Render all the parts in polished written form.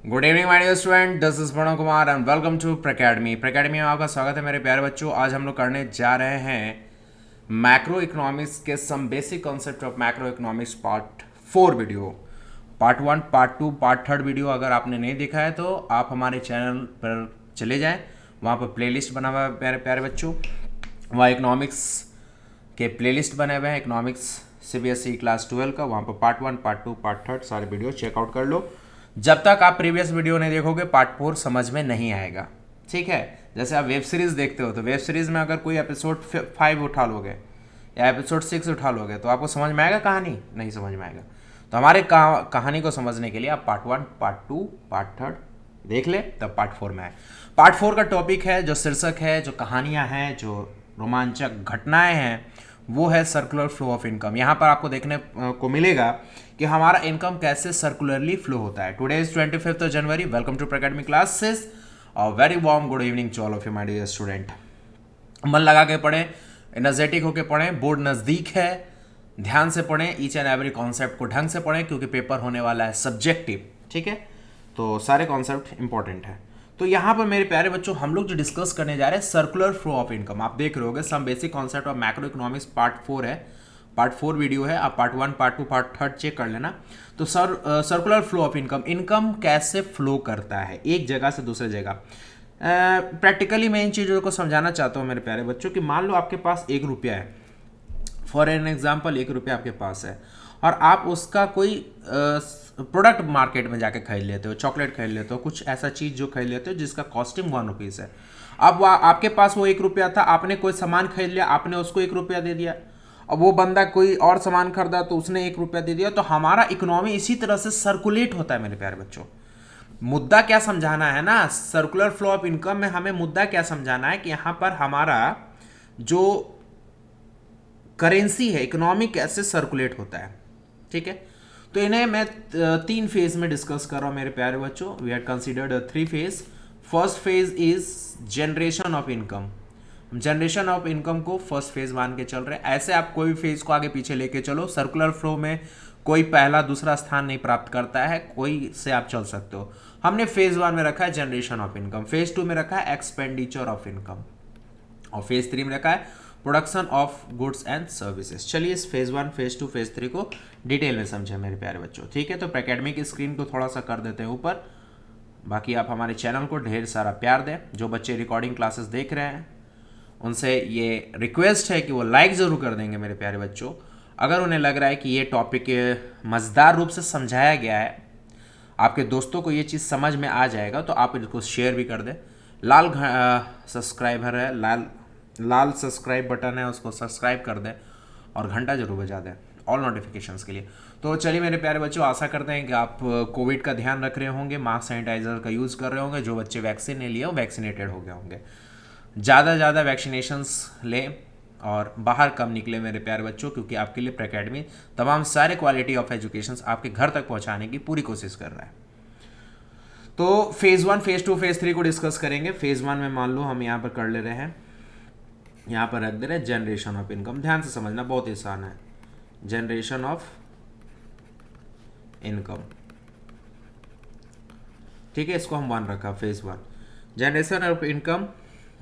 Good evening my dear student, this is Pranav Kumar and welcome to Pracademy. Pracademy में आपका स्वागत है मेरे प्यारे बच्चों। आज हम लोग करने जा रहे हैं मैक्रो इकोनॉमिक्स के some basic concept of macro economics part 4 video. Part 1, part 2, part 3 video अगर आपने नहीं देखा है तो आप हमारे चैनल पर चले जाएँ, वहाँ पर प्लेलिस्ट बना हुआ है मेरे प्यारे बच्चों। वहाँ इकोनॉमिक्स के प्लेलिस्ट बने हुए हैं, इकोनॉमिक्स CBSE क्लास 12 का। वहाँ पर पार्ट 1, पार्ट 2, पार्ट 3 सारे वीडियो चेकआउट कर लो। जब तक आप प्रीवियस वीडियो नहीं देखोगे पार्ट 4 समझ में नहीं आएगा, ठीक है। जैसे आप वेब सीरीज़ देखते हो तो वेब सीरीज़ में अगर कोई एपिसोड 5 उठा लोगे या एपिसोड 6 उठा लोगे तो आपको समझ में आएगा कहानी? नहीं समझ में आएगा। तो हमारे कहानी को समझने के लिए आप पार्ट 1, पार्ट 2, पार्ट 3 देख ले, तब पार्ट 4 में आए। पार्ट 4 का टॉपिक है, जो शीर्षक है, जो कहानियाँ हैं, जो रोमांचक घटनाएं हैं, वो है सर्कुलर फ्लो ऑफ इनकम। यहाँ पर आपको देखने को मिलेगा कि हमारा इनकम कैसे सर्कुलरली फ्लो होता है। Today is 25th January. Welcome to Pracademy classes और very warm good evening to all of you my dear student. मन लगा के पढ़ें, एनर्जेटिक होकर पढ़ें, बोर्ड नज़दीक है, ध्यान से पढ़ें, ईच एंड एवरी कॉन्सेप्ट को ढंग से पढ़ें क्योंकि पेपर होने वाला है सब्जेक्टिव, ठीक है। तो सारे कॉन्सेप्ट इंपॉर्टेंट है। तो यहाँ पर मेरे प्यारे बच्चों हम लोग जो डिस्कस करने जा रहे हैं सर्कुलर फ्लो ऑफ इनकम। आप देख रहे होगे some basic concept of macro economics part 4 है, पार्ट 4 वीडियो है। आप पार्ट 1, पार्ट 2, पार्ट 3 चेक कर लेना। तो circular flow of income, income कैसे फ्लो करता है एक जगह से दूसरे जगह। प्रैक्टिकली मैं इन चीज़ों को समझाना चाहता हूँ मेरे प्यारे बच्चों कि मान लो आपके पास 1 रुपया है, फॉर एन एग्जाम्पल 1 रुपया आपके पास है और आप उसका कोई प्रोडक्ट मार्केट में जाके खरीद लेते हो, चॉकलेट खरीद लेते हो, कुछ ऐसा चीज़ जो खरीद लेते हो जिसका कॉस्टिंग 1 रुपीज़ है। अब आपके पास वो 1 रुपया था, आपने कोई सामान खरीद लिया, आपने उसको 1 रुपया दे दिया। अब वो बंदा कोई और सामान खरीदा तो उसने 1 रुपया दे दिया। तो हमारा इकोनॉमी इसी तरह से सर्कुलेट होता है मेरे प्यारे बच्चों। मुद्दा क्या समझाना है ना, सर्कुलर फ्लो ऑफ इनकम में हमें मुद्दा क्या समझाना है कि यहाँ पर हमारा जो करेंसी है, इकोनॉमी कैसे सर्कुलेट होता है, ठीक है। तो इन्हें मैं 3 फेज में डिस्कस कर रहा हूँ मेरे प्यारे बच्चों। We had considered 3 phase. First phase is generation of income. हम जनरेशन ऑफ इनकम को फर्स्ट फेज मान के चल रहे हैं। ऐसे आप कोई भी फेज को आगे पीछे लेके चलो, सर्कुलर फ्लो में कोई पहला दूसरा स्थान नहीं प्राप्त करता है, कोई से आप चल सकते हो। हमने फेज 1 में रखा है जनरेशन ऑफ इनकम, फेज 2 में रखा है एक्सपेंडिचर ऑफ इनकम और फेज 3 में रखा है production of goods and services. चलिए इस फेज 1, फेज 2, फेज 3 को डिटेल में समझें मेरे प्यारे बच्चों, ठीक है। तो प्रैकेडमी की स्क्रीन को थोड़ा सा कर देते हैं ऊपर। बाकी आप हमारे चैनल को ढेर सारा प्यार दें। जो बच्चे रिकॉर्डिंग क्लासेस देख रहे हैं उनसे ये रिक्वेस्ट है कि वो लाइक ज़रूर कर देंगे मेरे प्यारे बच्चों। अगर उन्हें लग रहा है कि ये टॉपिक मज़ेदार रूप से समझाया गया है, आपके दोस्तों को ये चीज़ समझ में आ जाएगा, तो आप इसको शेयर भी कर दें। लाल सब्सक्राइबर है, लाल सब्सक्राइब बटन है, उसको सब्सक्राइब कर दें और घंटा जरूर बजा दें ऑल नोटिफिकेशंस के लिए। तो चलिए मेरे प्यारे बच्चों, आशा करते हैं कि आप कोविड का ध्यान रख रहे होंगे, मास्क सैनिटाइजर का यूज़ कर रहे होंगे। जो बच्चे वैक्सीन नहीं लिए हो वैक्सीनेटेड हो गए होंगे। ज़्यादा से ज़्यादा वैक्सीनेशंस लें और बाहर कम निकले मेरे प्यारे बच्चों, क्योंकि आपके लिए प्रैकेडमी तमाम सारे क्वालिटी ऑफ एजुकेशन आपके घर तक पहुँचाने की पूरी कोशिश कर रहा है। तो फेज़ 1, फेज़ 2, फेज़ 3 को डिस्कस करेंगे। फेज़ 1 में मान लो हम यहाँ पर कर ले रहे हैं, यहाँ पर रख दे रहे हैं जनरेशन ऑफ इनकम। ध्यान से समझना, बहुत आसान है। जनरेशन ऑफ इनकम, ठीक है, इसको हम 1 रखा, फेज 1 जनरेशन ऑफ इनकम।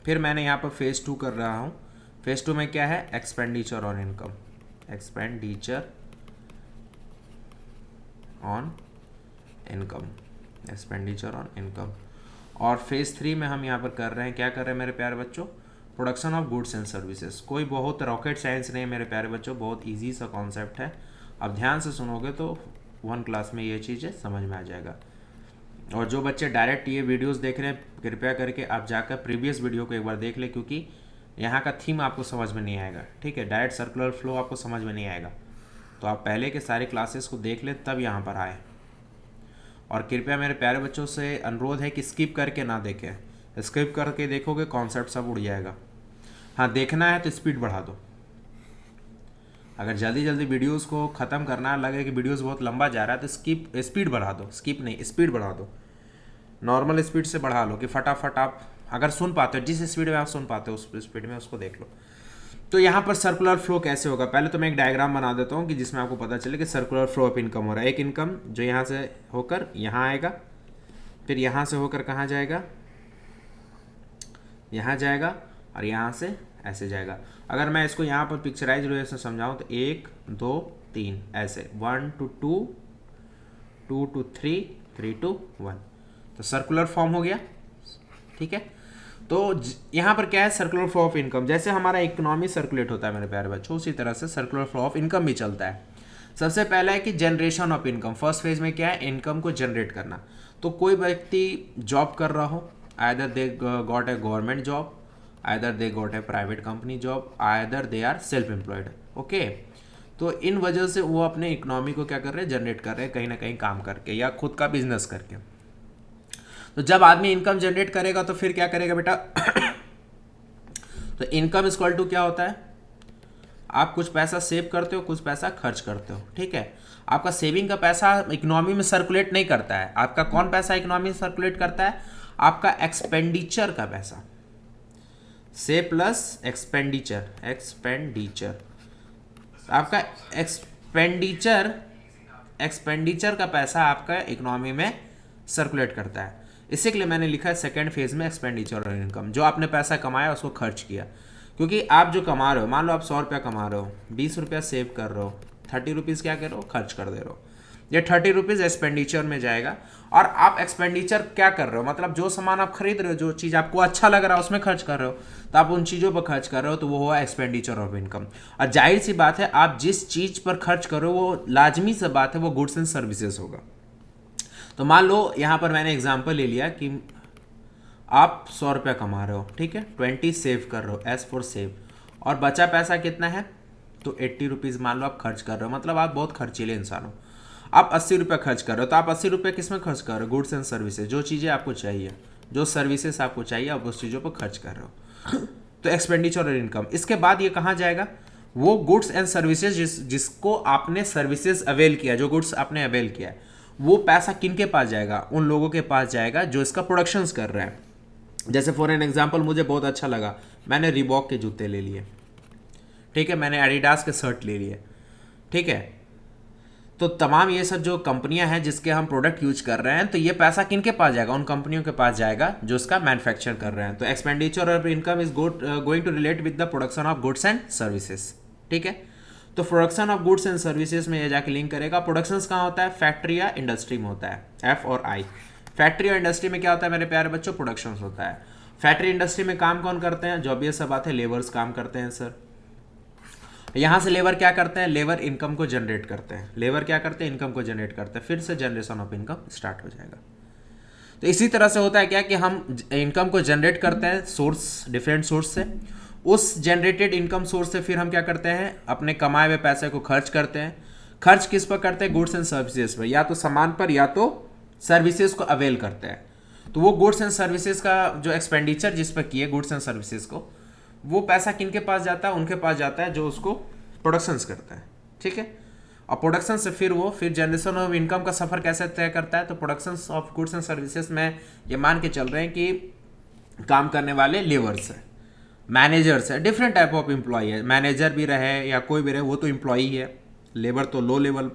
फिर मैंने यहाँ पर फेज 2 कर रहा हूँ। फेज 2 में क्या है? Expenditure on income, expenditure on income, expenditure on income. और फेज 3 में हम यहाँ पर कर रहे हैं, क्या कर रहे हैं मेरे प्यारे बच्चों? Production of goods and services. कोई बहुत रॉकेट साइंस नहीं मेरे प्यारे बच्चों, बहुत इजी सा कॉन्सेप्ट है। अब ध्यान से सुनोगे तो 1 क्लास में ये चीज़ें समझ में आ जाएगा। और जो बच्चे डायरेक्ट ये वीडियोस देख रहे हैं, कृपया करके आप जाकर प्रीवियस वीडियो को एक बार देख लें, क्योंकि यहाँ का थीम आपको समझ में नहीं आएगा, ठीक है। डायरेक्ट सर्कुलर फ्लो आपको समझ में नहीं आएगा, तो आप पहले के सारे क्लासेस को देख लें तब यहाँ पर आए। और कृपया मेरे प्यारे बच्चों से अनुरोध है कि स्किप करके ना देखें। स्किप करके देखोगे कॉन्सेप्ट सब उड़ जाएगा। हाँ, देखना है तो स्पीड बढ़ा दो। अगर जल्दी जल्दी वीडियोस को ख़त्म करना लगे कि वीडियोस बहुत लंबा जा रहा है तो स्पीड बढ़ा दो, स्किप नहीं, स्पीड बढ़ा दो। नॉर्मल स्पीड से बढ़ा लो कि फटाफट आप अगर सुन पाते हो, जिस स्पीड में आप सुन पाते हो उस स्पीड में उसको देख लो। तो यहाँ पर सर्कुलर फ्लो कैसे होगा, पहले तो मैं एक डायग्राम बना देता हूँ कि जिसमें आपको पता चले कि सर्कुलर फ्लो ऑफ इनकम हो रहा है। एक इनकम जो यहाँ से होकर यहाँ आएगा, फिर यहाँ से होकर कहाँ जाएगा, यहाँ जाएगा, और यहाँ से ऐसे जाएगा। अगर मैं इसको यहाँ पर पिक्चराइज वे से समझाऊँ तो 1 2 3 ऐसे, 1 to 2, 2 to 3, 3 to 1, तो सर्कुलर फॉर्म हो गया। ठीक है, तो यहाँ पर क्या है, सर्कुलर फ्लो ऑफ इनकम। जैसे हमारा इकोनॉमी सर्कुलेट होता है मेरे प्यारे बच्चों, उसी तरह से सर्कुलर फ्लो ऑफ इनकम भी चलता है। सबसे पहला है कि generation of income. First phase में क्या है, इनकम को जनरेट करना। तो कोई व्यक्ति जॉब कर रहा हो, either they got a government job, either they got a private company job, either they are self employed. Okay, तो इन वजह से वो अपने इकोनॉमी को क्या कर रहे हैं, जनरेट कर रहे हैं कहीं ना कहीं काम करके या खुद का बिजनेस करके। तो जब आदमी इनकम जनरेट करेगा तो फिर क्या करेगा बेटा तो इनकम इक्वल टू क्या होता है, आप कुछ पैसा सेव करते हो, कुछ पैसा खर्च करते हो। ठीक है, आपका सेविंग का पैसा इकोनॉमी में सर्कुलेट नहीं करता है। आपका कौन पैसा इकोनॉमी में सर्कुलेट करता है, आपका एक्सपेंडिचर का पैसा। से प्लस एक्सपेंडिचर, एक्सपेंडिचर आपका एक्सपेंडिचर का पैसा आपका इकोनॉमी में सर्कुलेट करता है। इसी के लिए मैंने लिखा है सेकेंड फेज में एक्सपेंडिचर और इनकम। जो आपने पैसा कमाया उसको खर्च किया, क्योंकि आप जो कमा रहे हो, मान लो आप 100 रुपया कमा रहे हो, 20 रुपया सेव कर रहे हो, 30 रुपीज़ क्या कर रहे हो, खर्च कर दे रहे हो। ये 30 रुपीज़ एक्सपेंडिचर में जाएगा। और आप एक्सपेंडिचर क्या कर रहे हो, मतलब जो सामान आप खरीद रहे हो, जो चीज़ आपको अच्छा लग रहा है उसमें खर्च कर रहे हो, तो आप उन चीज़ों पर खर्च कर रहे हो, तो वो हुआ एक्सपेंडिचर ऑफ इनकम। और जाहिर सी बात है, आप जिस चीज़ पर खर्च कर रहे हो वो लाजमी सी बात है वो गुड्स एंड सर्विसेज होगा। तो मान लो यहाँ पर मैंने एग्जाम्पल ले लिया कि आप 100 रुपया कमा रहे हो, ठीक है, 20 सेव कर रहे हो, एज फॉर सेव, और बचा पैसा कितना है, तो 80 रुपीज़ मान लो आप खर्च कर रहे हो। मतलब आप बहुत खर्चीले इंसान हो। आप 80 रुपये खर्च कर रहे हो, तो आप 80 रुपये किस में खर्च कर रहे हो, गुड्स एंड सर्विसेज। जो चीज़ें आपको चाहिए, जो सर्विसेज आपको चाहिए, आप उस चीज़ों पर खर्च कर रहे हो। तो एक्सपेंडिचर और इनकम। इसके बाद ये कहाँ जाएगा, वो गुड्स एंड सर्विसेज जिसको आपने सर्विसेज अवेल किया, जो गुड्स आपने अवेल किया है, वो पैसा किन के पास जाएगा, उन लोगों के पास जाएगा जो इसका प्रोडक्शंस कर रहे हैं। जैसे फॉर एन एग्जांपल, मुझे बहुत अच्छा लगा, मैंने रिबॉक के जूते ले लिए, ठीक है, मैंने एडिडास के शर्ट ले लिए, ठीक है। तो तमाम ये सब जो कंपनियां हैं जिसके हम प्रोडक्ट यूज कर रहे हैं, तो ये पैसा किन के पास जाएगा, उन कंपनियों के पास जाएगा जो इसका मैन्युफैक्चर कर रहे हैं। तो एक्सपेंडिचर और income is going to relate with the production of goods and services, ठीक है। तो production of goods and services में ये जाके लिंक करेगा। प्रोडक्शन कहाँ होता है, फैक्ट्री या इंडस्ट्री में होता है, एफ और आई। फैक्ट्री और इंडस्ट्री में क्या होता है मेरे प्यारे बच्चों, प्रोडक्शन होता है। फैक्ट्री इंडस्ट्री में काम कौन करते हैं, जो ऑब्वियस सा बात है, लेबर्स काम करते हैं सर। यहाँ से लेबर क्या करते हैं, लेबर इनकम को जनरेट करते हैं। लेबर क्या करते हैं, इनकम को जनरेट करते हैं। फिर से जनरेशन ऑफ इनकम स्टार्ट हो जाएगा। तो इसी तरह से होता है क्या कि हम इनकम को जनरेट करते हैं सोर्स, डिफरेंट सोर्स से। उस जनरेटेड इनकम सोर्स से फिर हम क्या करते हैं, अपने कमाए हुए पैसे को खर्च करते हैं। खर्च किस पर करते हैं, गुड्स एंड सर्विसेज पर, या तो सामान पर या तो सर्विसेज को अवेल करते हैं। तो वो गुड्स एंड सर्विसेज का जो एक्सपेंडिचर जिस पर किए गुड्स एंड सर्विसेज को, वो पैसा किन के पास जाता है, उनके पास जाता है जो उसको प्रोडक्शंस करता है, ठीक है। और प्रोडक्शन से फिर जनरेशन ऑफ इनकम का सफ़र कैसे तय करता है, तो production of goods and services में ये मान के चल रहे हैं कि काम करने वाले लेबर्स हैं, मैनेजर्स है, डिफरेंट टाइप ऑफ एम्प्लॉई है। मैनेजर भी रहे या कोई भी रहे, वो तो एम्प्लॉई है। लेबर तो लो लेवल,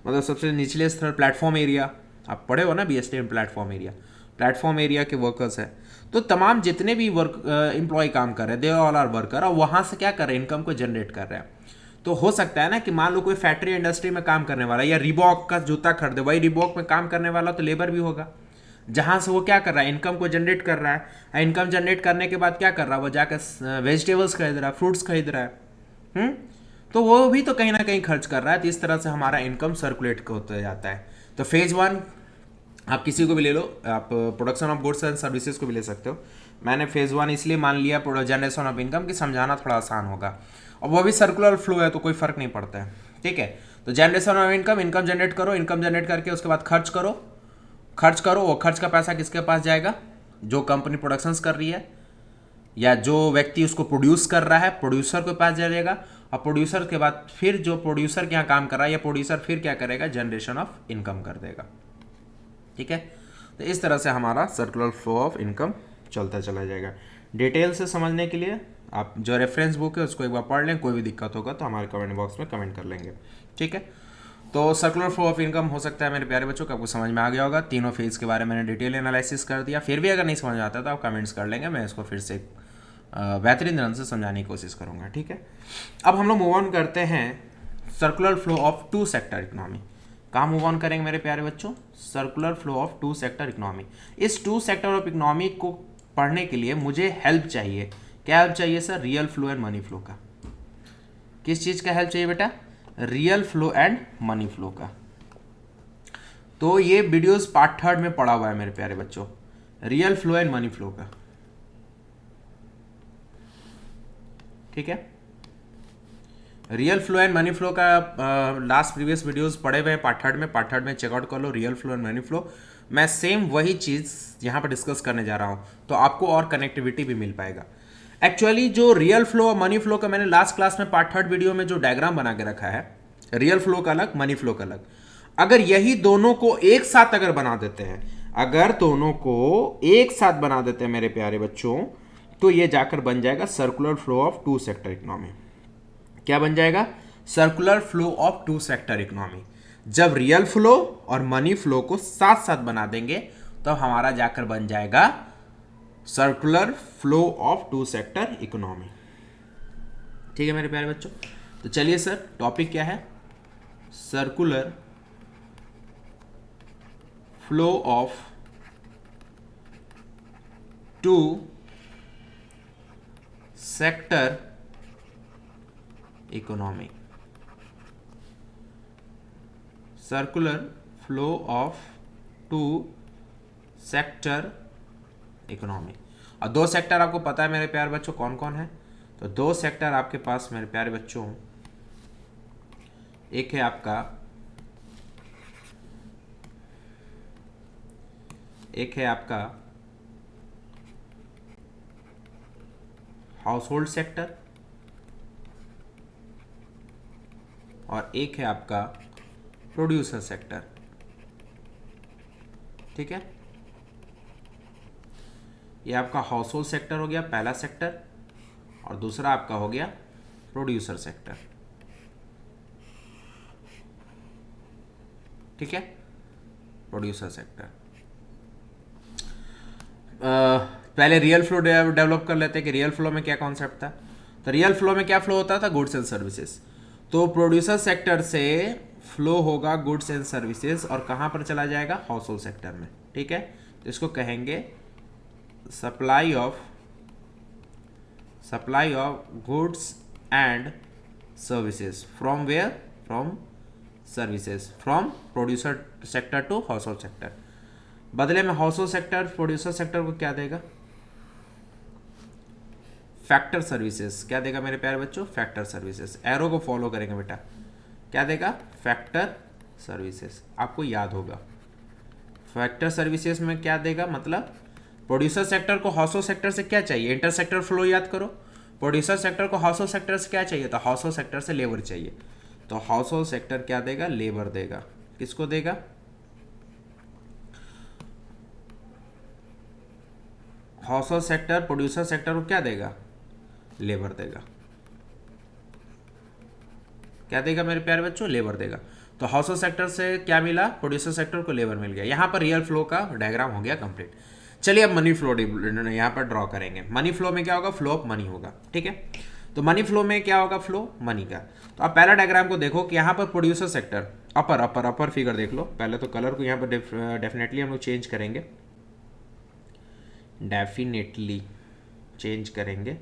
मतलब सबसे निचले स्तर, प्लेटफॉर्म एरिया, आप पढ़े हो ना बीएसटी में, प्लेटफॉर्म एरिया के वर्कर्स है। तो तमाम जितने भी वर्क एम्प्लॉय काम कर रहे हैं, दे ऑल आर वर्कर, और वहाँ से क्या कर रहे हैं, इनकम को जनरेट कर रहे हैं। तो हो सकता है ना कि मान लो कोई फैक्ट्री इंडस्ट्री में काम करने वाला, या रिबॉक का जूता खरीदे, वही रिबॉक में काम करने वाला तो लेबर भी होगा, जहाँ से वो क्या कर रहा है, इनकम को जनरेट कर रहा है। इनकम जनरेट करने के बाद क्या कर रहा है, वो जाकर वेजिटेबल्स खरीद रहा है, फ्रूट्स खरीद रहा है, तो वो भी तो कहीं ना कहीं खर्च कर रहा है। तो इस तरह से हमारा इनकम सर्कुलेट होता जाता है। तो फेज 1 आप किसी को भी ले लो, आप production of goods and services को भी ले सकते हो। मैंने फेज 1 इसलिए मान लिया जनरेशन ऑफ इनकम, कि समझाना थोड़ा आसान होगा, और वो भी सर्कुलर फ्लो है तो कोई फर्क नहीं पड़ता है, ठीक है। तो generation of income, income generate करो, इनकम जनरेट करके उसके बाद खर्च करो। वो खर्च का पैसा किसके पास जाएगा, जो कंपनी प्रोडक्शंस कर रही है या जो व्यक्ति उसको प्रोड्यूस कर रहा है, प्रोड्यूसर के पास जाएगा। और प्रोड्यूसर के बाद फिर जो प्रोड्यूसर के यहाँ काम कर रहा है, या प्रोड्यूसर फिर क्या करेगा, जनरेशन ऑफ इनकम कर देगा, ठीक है। तो इस तरह से हमारा सर्कुलर फ्लो ऑफ इनकम चलता चला जाएगा। डिटेल से समझने के लिए आप जो रेफरेंस बुक है उसको एक बार पढ़ लें। कोई भी दिक्कत होगा तो हमारे कमेंट बॉक्स में कमेंट कर लेंगे, ठीक है। तो सर्कुलर फ्लो ऑफ इनकम हो सकता है मेरे प्यारे बच्चों को आपको समझ में आ गया होगा। तीनों फेज के बारे में मैंने डिटेल एनालिसिस कर दिया। फिर भी अगर नहीं समझ में आता तो आप कमेंट्स कर लेंगे, मैं इसको फिर से बेहतरीन ढंग से समझाने की कोशिश करूंगा, ठीक है। अब हम लोग मूव ऑन करते हैं circular flow of two sector economy. कहाँ मूव ऑन करेंगे मेरे प्यारे बच्चों? Circular flow of two sector economy. इस टू सेक्टर ऑफ इकोनॉमी को पढ़ने के लिए मुझे हेल्प चाहिए। क्या हेल्प चाहिए sir? Real flow and money flow का। किस चीज़ का हेल्प चाहिए बेटा? Real flow and money flow का। तो ये वीडियोस पार्ट 3 में पढ़ा हुआ है मेरे प्यारे बच्चों, real flow and money flow का, ठीक है। Real flow and money flow का लास्ट प्रीवियस वीडियोस पढ़े हुए हैं पार्ट 3 में चेकआउट कर लो, real flow and money flow. मैं सेम वही चीज़ यहाँ पर डिस्कस करने जा रहा हूँ, तो आपको और कनेक्टिविटी भी मिल पाएगा। एक्चुअली जो रियल फ्लो और मनी फ्लो का मैंने लास्ट क्लास में पार्ट 3 वीडियो में जो डायग्राम बना के रखा है, रियल फ्लो का अलग, मनी फ्लो का अलग, अगर यही दोनों को एक साथ अगर बना देते हैं, अगर दोनों को एक साथ बना देते हैं मेरे प्यारे बच्चों, तो ये जाकर बन जाएगा circular flow of two sector economy. क्या बन जाएगा? Circular flow of two sector economy. जब रियल फ्लो और मनी फ्लो को साथ साथ बना देंगे तो हमारा जाकर बन जाएगा circular flow of two sector economy, ठीक है मेरे प्यारे बच्चों। तो चलिए सर, टॉपिक क्या है? Circular flow of two sector economy. Circular flow of two sector economy. और दो सेक्टर आपको पता है मेरे प्यारे बच्चों कौन कौन है? तो दो सेक्टर आपके पास मेरे प्यारे बच्चों, एक है आपका हाउस होल्ड सेक्टर और एक है आपका प्रोड्यूसर सेक्टर, ठीक है। ये आपका हाउस होल्ड सेक्टर हो गया पहला सेक्टर, और दूसरा आपका हो गया प्रोड्यूसर सेक्टर, ठीक है, प्रोड्यूसर सेक्टर। पहले रियल फ्लो डेवलप कर लेते हैं कि रियल फ्लो में क्या कॉन्सेप्ट था। तो रियल फ्लो में क्या फ्लो होता था? Goods and services. तो प्रोड्यूसर सेक्टर से फ्लो होगा गुड्स एंड सर्विसेज, और कहाँ पर चला जाएगा? हाउस होल्ड सेक्टर में, ठीक है। तो इसको कहेंगे supply of goods and services from where? From services, from producer sector to household sector. बदले में household sector producer sector को क्या देगा? Factor services. क्या देगा मेरे प्यारे बच्चों? Factor services. एरो को फॉलो करेंगे बेटा, क्या देगा? Factor services. आपको याद होगा फैक्टर सर्विसेज में क्या देगा, मतलब प्रोड्यूसर सेक्टर को हाउस होल्ड सेक्टर से क्या चाहिए? इंटर सेक्टर फ्लो याद करो। प्रोड्यूसर सेक्टर को हाउस होल्ड सेक्टर से क्या चाहिए? तो हाउस होल्ड सेक्टर से लेबर चाहिए। तो हाउस होल्ड सेक्टर क्या देगा? लेबर देगा। किसको देगा? House hold sector producer sector को क्या देगा? लेबर देगा। क्या देगा मेरे प्यारे बच्चों? लेबर देगा। तो हाउस होल्ड सेक्टर से क्या मिला? प्रोड्यूसर सेक्टर को लेबर मिल गया। यहाँ पर रियल फ्लो का डायग्राम हो गया कंप्लीट। चलिए अब मनी फ्लो यहाँ पर ड्रॉ करेंगे। मनी फ्लो में क्या होगा? फ्लो ऑफ मनी होगा, ठीक है। तो मनी फ्लो में क्या होगा? फ्लो मनी का। तो आप पहला डायग्राम को देखो कि यहाँ पर प्रोड्यूसर सेक्टर अपर फिगर देख लो। पहले तो कलर को यहाँ पर डेफिनेटली हम लोग चेंज करेंगे, डेफिनेटली चेंज करेंगे,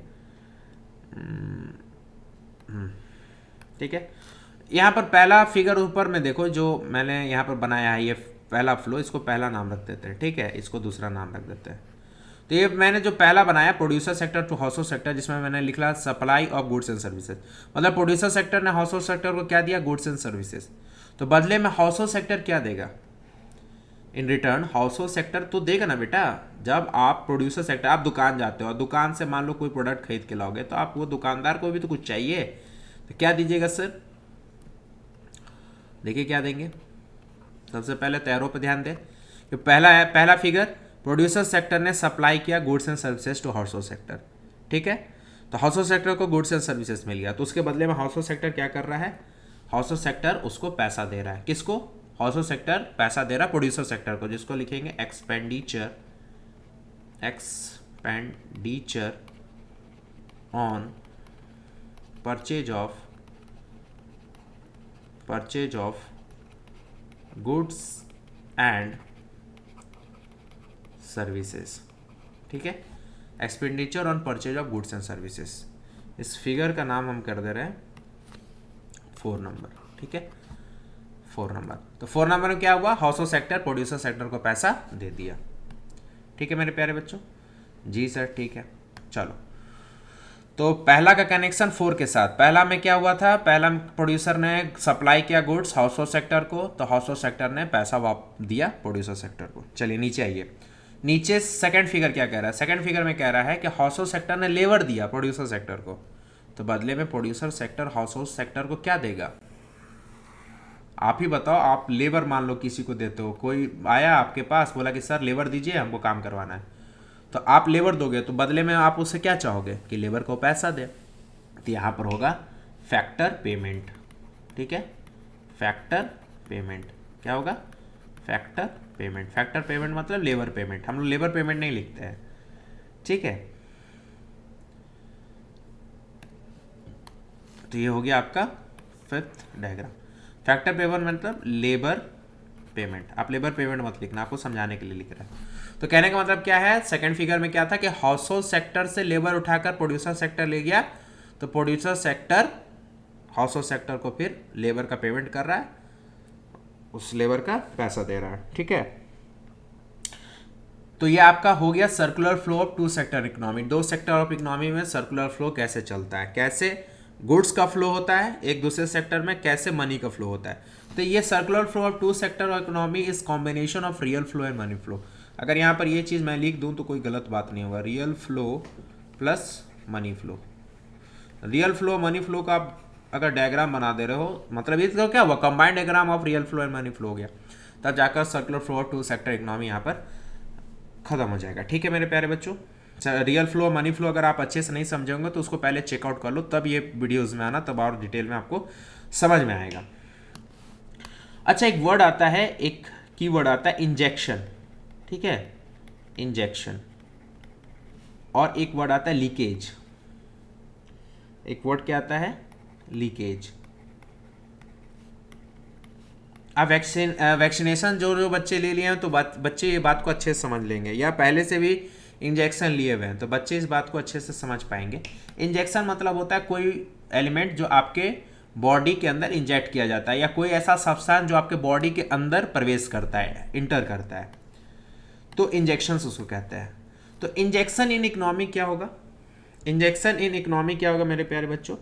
ठीक है। यहाँ पर पहला फिगर ऊपर में देखो जो मैंने यहाँ पर बनाया है, ये पहला फ्लो, इसको पहला नाम रख देते हैं, ठीक है। इसको दूसरा नाम रख देते हैं। तो ये मैंने जो पहला बनाया producer sector to household sector, जिसमें मैंने लिखा supply of goods and services. मतलब प्रोड्यूसर सेक्टर ने हाउस होल्ड सेक्टर को क्या दिया? Goods and services. तो बदले में हाउस होल्ड सेक्टर क्या देगा? In return household sector तो देगा ना बेटा। जब आप प्रोड्यूसर सेक्टर, आप दुकान जाते हो और दुकान से मान लो कोई प्रोडक्ट खरीद के लाओगे, तो आप वो दुकानदार को भी तो कुछ चाहिए, तो क्या दीजिएगा सर? देखिए क्या देंगे। सबसे पहले तैयारों पर ध्यान दें। जो पहला फिगर, प्रोड्यूसर सेक्टर ने सप्लाई किया goods and services to household sector, ठीक है। तो हाउस होल्ड सेक्टर को गुड्स एंड सर्विसेज मिल गया, तो उसके बदले में हाउस होल्ड सेक्टर क्या कर रहा है? हाउसहोल्ड सेक्टर उसको पैसा दे रहा है, किसको? हाउसहोल्ड सेक्टर पैसा दे रहा है प्रोड्यूसर सेक्टर को, जिसको लिखेंगे expenditure on purchase of goods and services. ठीक है, expenditure on purchase of goods and services. इस फिगर का नाम हम कर दे रहे हैं 4 नंबर। ठीक है, 4 नंबर। तो 4 नंबर में क्या हुआ? हाउसहोल्ड सेक्टर प्रोड्यूसर सेक्टर को पैसा दे दिया। ठीक है मेरे प्यारे बच्चों? जी सर, ठीक है। चलो, तो पहला का कनेक्शन 4 के साथ, पहला में क्या हुआ था? पहला प्रोड्यूसर ने सप्लाई किया गुड्स हाउसहोल्ड सेक्टर को, तो हाउसहोल्ड सेक्टर ने पैसा दिया प्रोड्यूसर सेक्टर को। चलिए नीचे आइए, नीचे सेकंड फिगर क्या कह रहा है? सेकंड फिगर में कह रहा है कि हाउसहोल्ड सेक्टर ने लेबर दिया प्रोड्यूसर सेक्टर को, तो बदले में प्रोड्यूसर सेक्टर हाउसहोल्ड सेक्टर को क्या देगा? आप ही बताओ। आप लेबर मान लो किसी को देते हो, कोई आया आपके पास बोला कि सर लेबर दीजिए, हमको काम करवाना है, तो आप लेबर दोगे, तो बदले में आप उससे क्या चाहोगे? कि लेबर को पैसा दे। तो यहाँ पर होगा फैक्टर पेमेंट। ठीक है, फैक्टर पेमेंट क्या होगा? Factor payment. फैक्टर पेमेंट मतलब लेबर पेमेंट। हम लोग लेबर पेमेंट नहीं लिखते हैं। ठीक है, तो ये हो गया आपका 5th डायग्राम। फैक्टर पेमेंट मतलब लेबर पेमेंट। आप लेबर पेमेंट मत लिखना, आपको समझाने के लिए लिख रहा है। तो कहने का मतलब क्या है? सेकंड फिगर में क्या था कि हाउसहोल्ड सेक्टर से लेबर उठाकर प्रोड्यूसर सेक्टर ले गया, तो प्रोड्यूसर सेक्टर हाउसहोल्ड सेक्टर को फिर लेबर का पेमेंट कर रहा है, उस लेबर का पैसा दे रहा है। ठीक है, तो ये आपका हो गया circular flow of 2 sector economy. 2 sector of economy में सर्कुलर फ्लो कैसे चलता है, कैसे गुड्स का फ्लो होता है एक दूसरे सेक्टर में, कैसे मनी का फ्लो होता है। तो ये circular flow of 2 sector of economy is combination of real flow and money flow. अगर यहाँ पर ये चीज़ मैं लिख दूँ तो कोई गलत बात नहीं होगा। Real flow plus money flow. Real flow money flow का आप अगर डायग्राम बना दे रहे हो, मतलब इसका क्या हुआ? Combined diagram of real flow and money flow हो गया, तब जाकर circular flow of 2 sector economy यहाँ पर खत्म हो जाएगा। ठीक है मेरे प्यारे बच्चों? रियल फ्लो मनी फ्लो अगर आप अच्छे से नहीं समझेंगे तो उसको पहले चेकआउट कर लो, तब ये वीडियोस में आना, तब और डिटेल में आपको समझ में आएगा। अच्छा, एक वर्ड आता है, एक कीवर्ड आता है इंजेक्शन। ठीक है, इंजेक्शन। और एक वर्ड आता है लीकेज। एक वर्ड क्या आता है? लीकेज। अब वैक्सीनेशन जो बच्चे ले लिए हैं तो बच्चे ये बात को अच्छे से समझ लेंगे, या पहले से भी इंजेक्शन लिए हुए हैं तो बच्चे इस बात को अच्छे से समझ पाएंगे। इंजेक्शन मतलब होता है कोई एलिमेंट जो आपके बॉडी के अंदर इंजेक्ट किया जाता है, या कोई ऐसा सब्सटेंस जो आपके बॉडी के अंदर प्रवेश करता है, इंटर करता है, तो इंजेक्शंस उसको कहते हैं। तो इंजेक्शन इन इकोनॉमी क्या होगा? इंजेक्शन इन इकोनॉमी क्या होगा मेरे प्यारे बच्चों?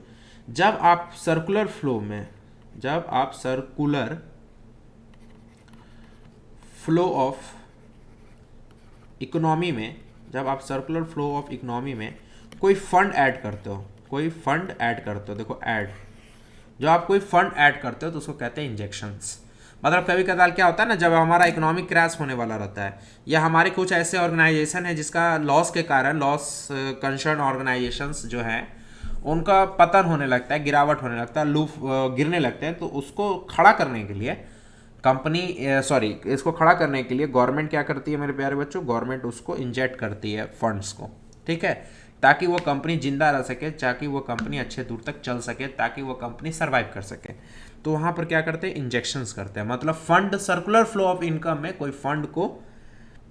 जब आप सर्कुलर फ्लो में, जब आप सर्कुलर फ्लो ऑफ इकोनॉमी में, जब आप सर्कुलर फ्लो ऑफ इकोनॉमी में कोई फंड ऐड करते हो, कोई फंड ऐड करते हो, देखो ऐड, जो आप कोई फंड ऐड करते हो तो उसको कहते हैं इंजेक्शंस। मतलब कभी कदार क्या होता है ना, जब हमारा इकोनॉमिक क्रैश होने वाला रहता है, या हमारे कुछ ऐसे ऑर्गेनाइजेशन है जिसका लॉस के कारण, लॉस कंसर्न ऑर्गेनाइजेशंस जो हैं उनका पतन होने लगता है, गिरावट होने लगता है, लूफ गिरने लगते हैं, तो उसको खड़ा करने के लिए इसको खड़ा करने के लिए गवर्नमेंट क्या करती है मेरे प्यारे बच्चों? गवर्नमेंट उसको इंजेक्ट करती है फंड्स को। ठीक है, ताकि वो कंपनी जिंदा रह सके, ताकि वो कंपनी अच्छे दूर तक चल सके, ताकि वो कंपनी सर्वाइव कर सके। तो वहाँ पर क्या करते हैं? इंजेक्शंस करते हैं। मतलब fund, circular flow of income में कोई फंड को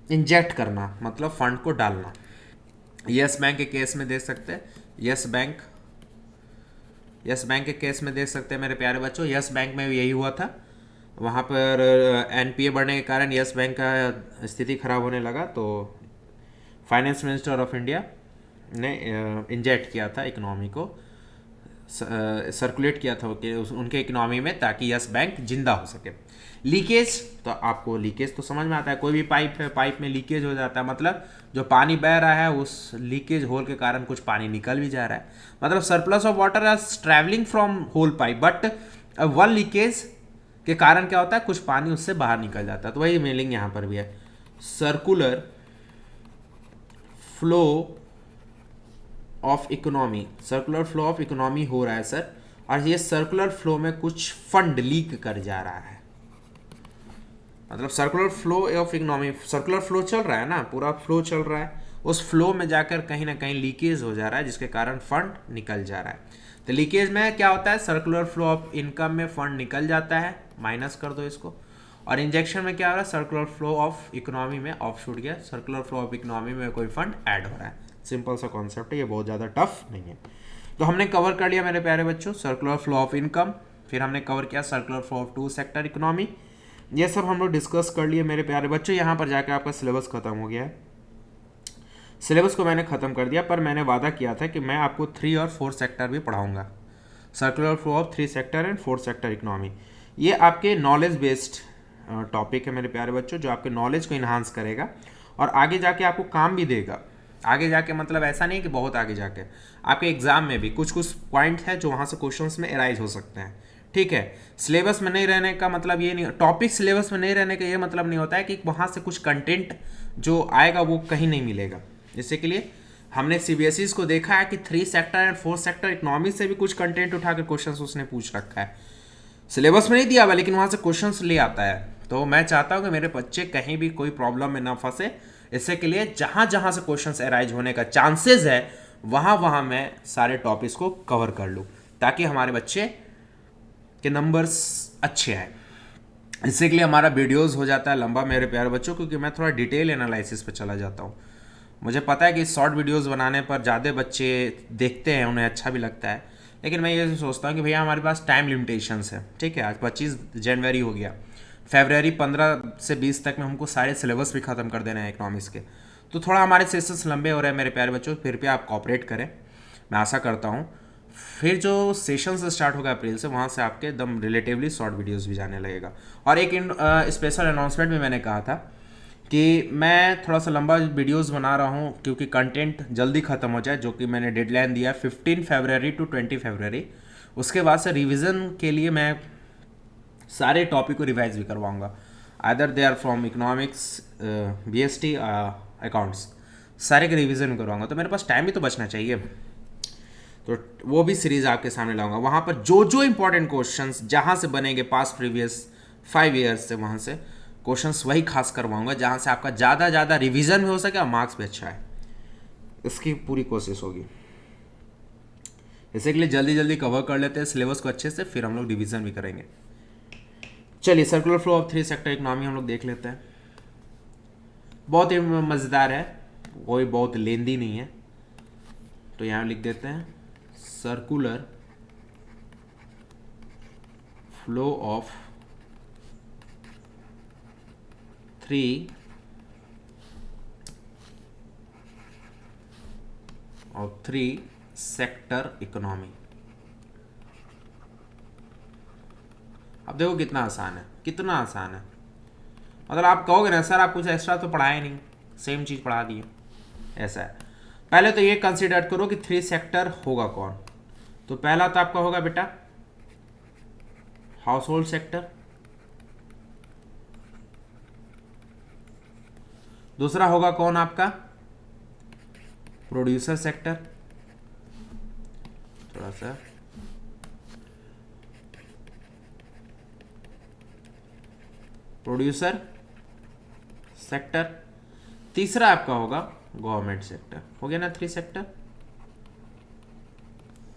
इंजेक्ट करना, मतलब फंड को डालना। यस बैंक के केस में देख सकते हैं, यस बैंक के केस में देख सकते हैं मेरे प्यारे बच्चों। यस बैंक में यही हुआ था, वहाँ पर एनपीए बढ़ने के कारण यस बैंक का स्थिति खराब होने लगा, तो फाइनेंस मिनिस्टर ऑफ इंडिया ने इंजेक्ट किया था इकोनॉमी को, सर्कुलेट किया था उनके इकोनॉमी में, ताकि यस बैंक जिंदा हो सके। लीकेज, तो आपको लीकेज तो समझ में आता है, कोई भी पाइप है, पाइप में लीकेज हो जाता है, मतलब जो पानी बह रहा है उस लीकेज होल के कारण कुछ पानी निकल भी जा रहा है, मतलब surplus of water is travelling from whole pipe, but one leakage के कारण क्या होता है? कुछ पानी उससे बाहर निकल जाता है। तो वही मीनिंग यहाँ पर भी है, circular flow of economy. Circular flow of economy हो रहा है सर, और ये सर्कुलर फ्लो में कुछ फंड लीक कर जा रहा है, मतलब circular flow of economy, circular flow चल रहा है ना, पूरा फ्लो चल रहा है, उस फ्लो में जाकर कहीं ना कहीं लीकेज हो जा रहा है, जिसके कारण फंड निकल जा रहा है। तो लीकेज में क्या होता है, सर्कुलर फ्लो ऑफ इनकम में फंड निकल जाता है, माइनस कर दो इसको। और इंजेक्शन में क्या हो रहा है, सर्कुलर फ्लो ऑफ इकोनॉमी में ऑफ छूट गया, सर्कुलर फ्लो ऑफ इकोनॉमी में कोई फंड ऐड हो रहा है। सिंपल सा कॉन्सेप्ट है, ये बहुत ज़्यादा टफ नहीं है। तो हमने कवर कर लिया मेरे प्यारे बच्चों सर्कुलर फ्लो ऑफ इनकम, फिर हमने कवर किया circular flow of two sector economy, ये सब हम लोग डिस्कस कर लिए मेरे प्यारे बच्चों। यहाँ पर जाकर आपका सिलेबस खत्म हो गया है। सिलेबस को मैंने ख़त्म कर दिया, पर मैंने वादा किया था कि मैं आपको 3 और 4 सेक्टर भी पढ़ाऊंगा, circular flow of 3 sector and 4 sector economy. ये आपके नॉलेज बेस्ड टॉपिक है मेरे प्यारे बच्चों, जो आपके नॉलेज को इन्हांस करेगा और आगे जाके आपको काम भी देगा। आगे जाके मतलब ऐसा नहीं कि बहुत आगे जाके, आपके एग्जाम में भी कुछ कुछ पॉइंट है जो वहाँ से क्वेश्चंस में एराइज हो सकते हैं। ठीक है, सिलेबस में नहीं रहने का मतलब ये नहीं, टॉपिक सिलेबस में नहीं रहने का ये मतलब नहीं होता है कि वहाँ से कुछ कंटेंट जो आएगा वो कहीं नहीं मिलेगा। जैसे के लिए हमने सीबीएसई को देखा है कि 3 सेक्टर एंड 4 सेक्टर इकोनॉमी से भी कुछ कंटेंट उठाकर क्वेश्चंस उसने पूछ रखा है, सिलेबस में नहीं दिया हुआ लेकिन वहाँ से क्वेश्चंस ले आता है। तो मैं चाहता हूँ कि मेरे बच्चे कहीं भी कोई प्रॉब्लम में ना फंसे, इससे के लिए जहाँ जहाँ से क्वेश्चंस अराइज होने का चांसेस है वहाँ वहाँ मैं सारे टॉपिक्स को कवर कर लूँ, ताकि हमारे बच्चे के नंबर्स अच्छे आए। इससे के लिए हमारा वीडियोस हो जाता है लंबा मेरे प्यारे बच्चों, क्योंकि मैं थोड़ा डिटेल एनालिसिस पे चला जाता हूँ। मुझे पता है कि शॉर्ट वीडियोस बनाने पर ज़्यादा बच्चे देखते हैं, उन्हें अच्छा भी लगता है, लेकिन मैं ये सोचता हूँ कि भैया हमारे पास टाइम लिमिटेशंस है। ठीक है, आज 25 जनवरी हो गया, फरवरी 15 से 20 तक में हमको सारे सिलेबस भी ख़त्म कर देना है इकोनॉमिक्स के। तो थोड़ा हमारे सेशंस लंबे हो रहे हैं मेरे प्यारे बच्चों, फिर भी आप कॉपरेट करें, मैं आशा करता हूँ। फिर जो सेशंस स्टार्ट होगा अप्रैल से, वहाँ से आपके एकदम रिलेटिवली शॉर्ट वीडियोस भी जाने लगेगा। और एक स्पेशल अनाउंसमेंट में मैंने कहा था कि मैं थोड़ा सा लंबा वीडियोस बना रहा हूँ, क्योंकि कंटेंट जल्दी ख़त्म हो जाए, जो कि मैंने डेडलाइन दिया 15 फरवरी टू 20 फरवरी। उसके बाद से रिवीजन के लिए मैं सारे टॉपिक को रिवाइज भी करवाऊँगा, other they are from economics, BST, accounts, सारे के रिवीजन भी करवाऊँगा। तो मेरे पास टाइम भी तो बचना चाहिए, तो वो भी सीरीज़ आपके सामने लाऊंगा। वहाँ पर जो जो इंपॉर्टेंट क्वेश्चंस जहाँ से बनेंगे पास्ट प्रीवियस 5 ईयर्स से, वहाँ से क्वेश्चंस वही खास करवाऊंगा जहाँ से आपका ज़्यादा रिवीजन भी हो सके और मार्क्स भी अच्छा है, इसकी पूरी कोशिश होगी। इसी के लिए जल्दी जल्दी कवर कर लेते हैं सिलेबस को अच्छे से, फिर हम लोग रिविज़न भी करेंगे। चलिए, circular flow of 3 sector economy हम लोग देख लेते हैं। बहुत ही मज़ेदार है, कोई बहुत लेंदी नहीं है, तो यहाँ लिख देते हैं circular flow of 3 sector economy. अब देखो कितना आसान है, कितना आसान है। मतलब आप कहोगे ना सर आप कुछ एक्स्ट्रा तो पढ़ाए नहीं, सेम चीज़ पढ़ा दिए, ऐसा है। पहले तो ये कंसीडर करो कि 3 सेक्टर होगा कौन। तो पहला तो आपका होगा बेटा हाउस होल्ड सेक्टर, दूसरा होगा कौन आपका प्रोड्यूसर सेक्टर, थोड़ा सा प्रोड्यूसर सेक्टर, तीसरा आपका होगा गवर्नमेंट सेक्टर। हो गया ना 3 सेक्टर,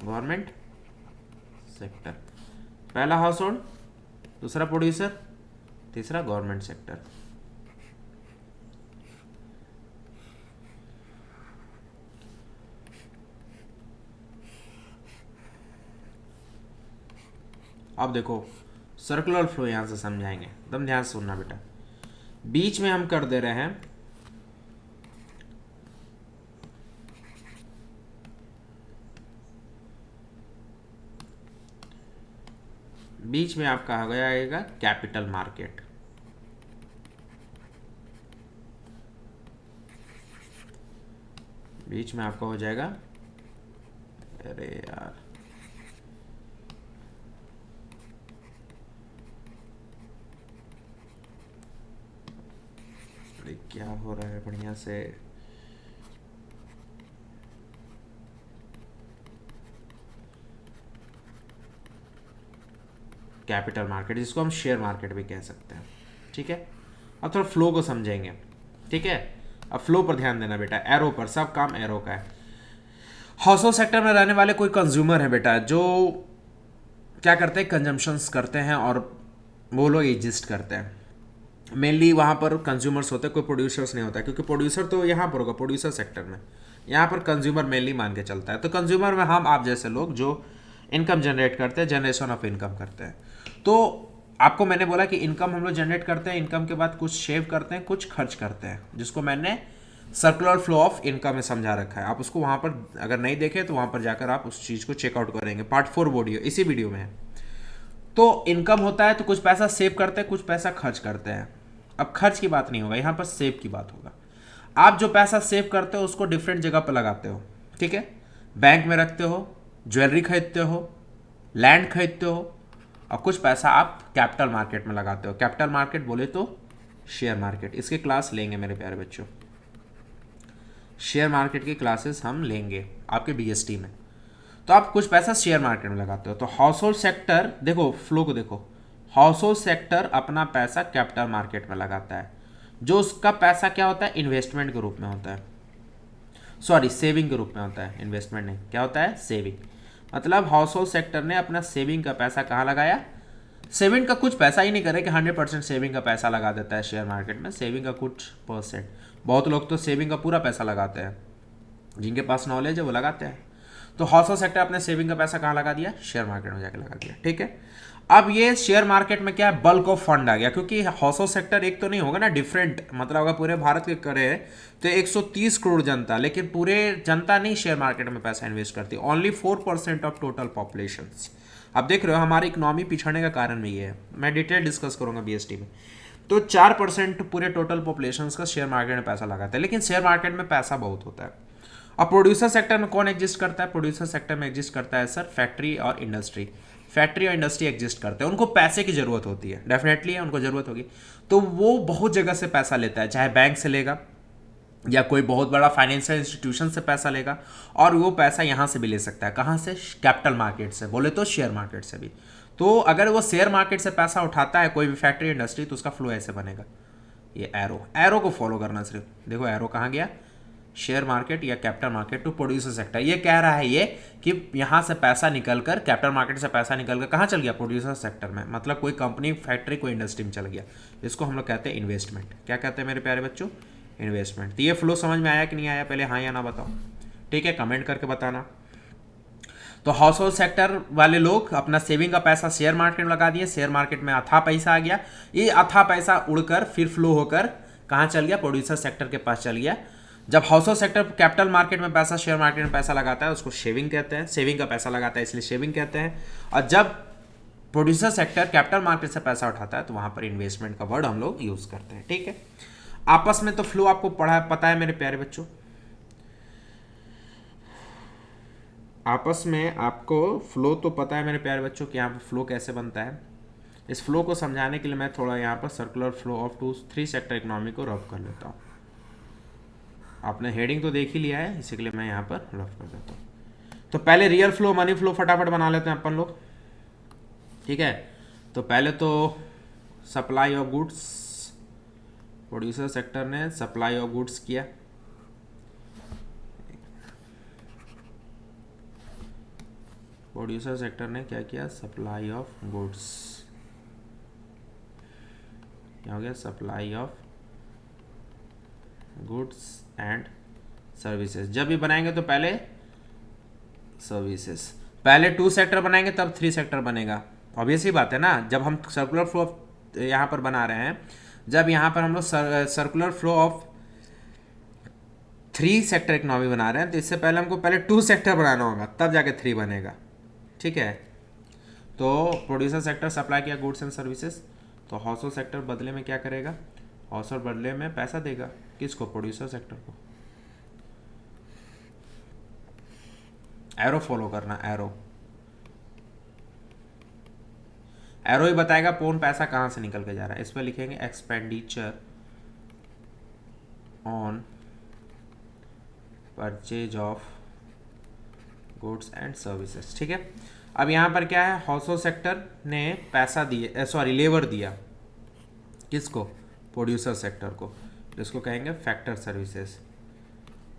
गवर्नमेंट सेक्टर, पहला हाउस होल्ड, दूसरा प्रोड्यूसर, तीसरा गवर्नमेंट सेक्टर। अब देखो सर्कुलर फ्लो यहां से समझाएंगे, एकदम ध्यान से सुनना बेटा। बीच में हम कर दे रहे हैं बीच में आपका हो जाएगा कैपिटल मार्केट, बीच में आपका हो जाएगा, अरे यार क्या हो रहा है, बढ़िया से कैपिटल मार्केट, जिसको हम शेयर मार्केट भी कह सकते हैं। ठीक है, अब थोड़ा फ्लो को समझेंगे। ठीक है, अब फ्लो पर ध्यान देना बेटा, एरो पर, सब काम एरो का है। हाउस होल्ड सेक्टर में रहने वाले कोई कंज्यूमर है बेटा, जो क्या करते हैं, कंजम्पशंस करते हैं और वो लोग एग्जिस्ट करते हैं। मेनली वहाँ पर कंज्यूमर्स होते हैं, कोई प्रोड्यूसर्स नहीं होता है, क्योंकि प्रोड्यूसर तो यहाँ पर होगा, प्रोड्यूसर सेक्टर में। यहाँ पर कंज्यूमर मेनली मान के चलता है। तो कंज्यूमर में हम आप जैसे लोग जो इनकम जनरेट करते हैं, जनरेशन ऑफ इनकम करते हैं। तो आपको मैंने बोला कि इनकम हम लोग जनरेट करते हैं, इनकम के बाद कुछ सेव करते हैं, कुछ खर्च करते हैं, जिसको मैंने सर्कुलर फ्लो ऑफ इनकम में समझा रखा है। आप उसको वहाँ पर अगर नहीं देखे तो वहाँ पर जाकर आप उस चीज़ को चेकआउट करेंगे, पार्ट 4 वीडियो इसी वीडियो में है। तो इनकम होता है तो कुछ पैसा सेव करते हैं, कुछ पैसा खर्च करते हैं। अब खर्च की बात नहीं होगा, यहाँ पर सेव की बात होगा। आप जो पैसा सेव करते हो उसको डिफरेंट जगह पर लगाते हो। ठीक है, बैंक में रखते हो, ज्वेलरी खरीदते हो, लैंड खरीदते हो, और कुछ पैसा आप कैपिटल मार्केट में लगाते हो। कैपिटल मार्केट बोले तो शेयर मार्केट। इसके क्लास लेंगे मेरे प्यारे बच्चों, शेयर मार्केट की क्लासेस हम लेंगे आपके बीएसटी में। तो आप कुछ पैसा शेयर मार्केट में लगाते हो। तो हाउस होल्ड सेक्टर, देखो फ्लो को देखो, हाउस होल्ड सेक्टर अपना पैसा कैपिटल मार्केट में लगाता है। जो उसका पैसा क्या होता है, इन्वेस्टमेंट के रूप में होता है, सॉरी सेविंग के रूप में होता है, इन्वेस्टमेंट नहीं, क्या होता है, सेविंग। मतलब हाउस होल्ड सेक्टर ने अपना सेविंग का पैसा कहाँ लगाया, सेविंग का कुछ पैसा ही नहीं करे कि 100% सेविंग का पैसा लगा देता है शेयर मार्केट में, सेविंग का कुछ परसेंट। बहुत लोग तो सेविंग का पूरा पैसा लगाते हैं, जिनके पास नॉलेज है वो लगाते हैं। तो हाउस होल्ड सेक्टर अपने सेविंग का पैसा कहाँ लगा दिया, शेयर मार्केट में जाकर लगा दिया। ठीक है, अब ये शेयर मार्केट में क्या है, बल्क ऑफ फंड आ गया, क्योंकि हाउस होल्ड सेक्टर एक तो नहीं होगा ना, डिफरेंट, मतलब अगर पूरे भारत के करे तो 130 करोड़ जनता, लेकिन पूरे जनता नहीं शेयर मार्केट में पैसा इन्वेस्ट करती, ओनली 4% ऑफ टोटल पॉपुलेशन। अब देख रहे हो हमारी इकोनॉमी पिछड़ने का कारण भी ये है, मैं डिटेल डिस्कस करूंगा बीएसटी में। तो 4% पूरे टोटल पॉपुलेशन का शेयर मार्केट में पैसा लगाता है, लेकिन शेयर मार्केट में पैसा बहुत होता है। अब प्रोड्यूसर सेक्टर में कौन एग्जिस्ट करता है, प्रोड्यूसर सेक्टर में एग्जिस्ट करता है सर फैक्ट्री और इंडस्ट्री। फैक्ट्री और इंडस्ट्री एग्जिस्ट करते हैं, उनको पैसे की जरूरत होती है, डेफिनेटली उनको जरूरत होगी। तो वो बहुत जगह से पैसा लेता है, चाहे बैंक से लेगा या कोई बहुत बड़ा फाइनेंशियल इंस्टीट्यूशन से पैसा लेगा, और वो पैसा यहाँ से भी ले सकता है, कहाँ से, कैपिटल मार्केट से, बोले तो शेयर मार्केट से भी। तो अगर वो शेयर मार्केट से पैसा उठाता है कोई भी फैक्ट्री इंडस्ट्री, तो उसका फ्लो ऐसे बनेगा, ये एरो, एरो को फॉलो करना सिर्फ। देखो एरो कहाँ गया, शेयर मार्केट या capital market to producer sector. ये कह रहा है ये कि यहाँ से पैसा निकलकर, कैपिटल मार्केट से पैसा निकलकर कहाँ चल गया, प्रोड्यूसर सेक्टर में, मतलब कोई कंपनी, फैक्ट्री, कोई इंडस्ट्री में चल गया। इसको हम लोग कहते हैं इन्वेस्टमेंट। क्या कहते हैं मेरे प्यारे बच्चों, इन्वेस्टमेंट। तो ये फ्लो समझ में आया कि नहीं आया, पहले हाँ या ना बताओ, ठीक है, कमेंट करके बताना। तो हाउस होल्ड सेक्टर वाले लोग अपना सेविंग का पैसा शेयर मार्केट में लगा दिए, शेयर मार्केट में अथाह पैसा आ गया, ये अथाह पैसा उड़कर फिर फ्लो होकर कहाँ चल गया, प्रोड्यूसर सेक्टर के पास चल गया। जब house hold sector capital market में पैसा, शेयर मार्केट में पैसा लगाता है, उसको शेविंग कहते हैं, सेविंग का पैसा लगाता है इसलिए शेविंग कहते हैं। और जब प्रोड्यूसर सेक्टर कैपिटल मार्केट से पैसा उठाता है तो वहां पर इन्वेस्टमेंट का वर्ड हम लोग यूज करते हैं। ठीक है, आपस में तो फ्लो आपको पढ़ा पता है मेरे प्यारे बच्चों, आपस में आपको फ्लो तो पता है मेरे प्यारे बच्चों कि यहाँ पर फ्लो कैसे बनता है। इस फ्लो को समझाने के लिए मैं थोड़ा यहाँ पर circular flow of 3 sector economy को रफ कर लेता हूँ। आपने हेडिंग तो देख ही लिया है, इसी के लिए मैं यहाँ पर रफ कर देता हूँ। तो पहले रियल फ्लो, मनी फ्लो फटाफट बना लेते हैं अपन लोग। ठीक है, तो पहले तो supply of goods, producer sector ने सप्लाई ऑफ गुड्स किया, प्रोड्यूसर सेक्टर ने क्या किया, सप्लाई ऑफ गुड्स, क्या हो गया, supply of goods and services. जब भी बनाएंगे तो पहले सर्विसेज, पहले 2 सेक्टर बनाएंगे तब 3 सेक्टर बनेगा। ऑब्वियस ही बात है ना, जब हम सर्कुलर फ्लो यहाँ पर बना रहे हैं, जब यहाँ पर हम लोग circular flow of 3 sector economy बना रहे हैं, तो इससे पहले हमको पहले 2 सेक्टर बनाना होगा, तब जाके 3 बनेगा। ठीक है, तो प्रोड्यूसर सेक्टर सप्लाई किया गुड्स एंड सर्विसेज, तो हाउस होल्ड सेक्टर बदले में क्या करेगा, हाउस होल्ड बदले में पैसा देगा, किसको, प्रोड्यूसर सेक्टर को। एरो फॉलो करना, एरो, एरो ही बताएगा कौन पैसा कहां से निकल के जा रहा है। इस पर लिखेंगे expenditure on purchase of goods and services. ठीक है, अब यहाँ पर क्या है, हाउस सेक्टर ने पैसा दिए, सॉरी लेबर दिया, किसको, प्रोड्यूसर सेक्टर को, जिसको कहेंगे factor services.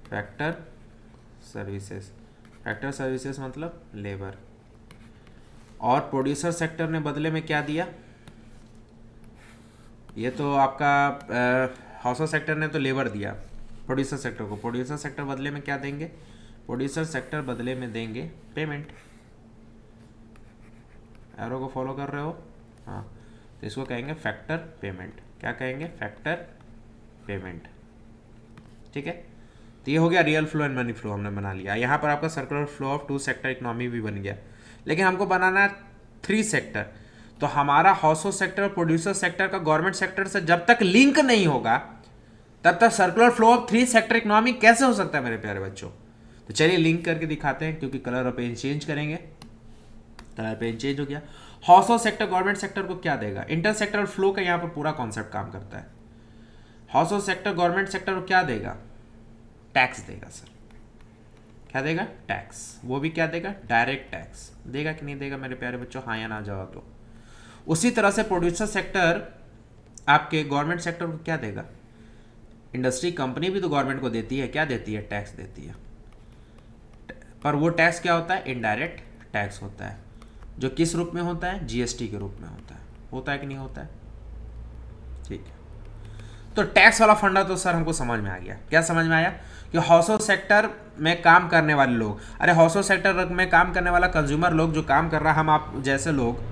Factor services, factor services मतलब लेबर। और प्रोड्यूसर सेक्टर ने बदले में क्या दिया, ये तो आपका हाउस सेक्टर ने तो लेबर दिया प्रोड्यूसर सेक्टर को, प्रोड्यूसर सेक्टर बदले में क्या देंगे, प्रोड्यूसर सेक्टर बदले में देंगे पेमेंट। एरो को फॉलो कर रहे हो, हाँ, तो इसको कहेंगे फैक्टर पेमेंट। क्या कहेंगे, फैक्टर पेमेंट, ठीक है। तो ये हो गया real flow and money flow हमने बना लिया। यहाँ पर आपका circular flow of two sector economy भी बन गया, लेकिन हमको बनाना है 3 सेक्टर। तो हमारा हाउस सेक्टर और प्रोड्यूसर सेक्टर का गवर्नमेंट सेक्टर से जब तक लिंक नहीं होगा तब तक circular flow of 3 sector economy कैसे हो सकता है मेरे प्यारे बच्चों। तो चलिए लिंक करके दिखाते हैं, क्योंकि कलर और पेन चेंज करेंगे। कलर पेन चेंज हो गया। हाउस सेक्टर गवर्नमेंट सेक्टर को क्या देगा, इंटर सेक्टरल फ्लो का यहाँ पर पूरा कॉन्सेप्ट काम करता है। हाउस सेक्टर गवर्नमेंट सेक्टर को क्या देगा, टैक्स देगा सर। क्या देगा, टैक्स। वो भी क्या देगा, डायरेक्ट टैक्स देगा कि नहीं देगा मेरे प्यारे बच्चों, हाँ या ना जवाब दो। उसी तरह से प्रोड्यूसर सेक्टर आपके गवर्नमेंट सेक्टर को क्या देगा, इंडस्ट्री कंपनी भी तो गवर्नमेंट को देती है, क्या देती है, टैक्स देती है। पर वो टैक्स क्या होता है, इनडायरेक्ट टैक्स होता है, जो किस रूप में होता है, जीएसटी के रूप में होता है कि नहीं होता है, ठीक है। तो टैक्स वाला फंडा तो सर हमको समझ में आ गया। क्या समझ में आया, कि हाउस सेक्टर में काम करने वाले लोग, अरे हाउस सेक्टर में काम करने वाला कंज्यूमर लोग जो काम कर रहा है, हम आप जैसे लोग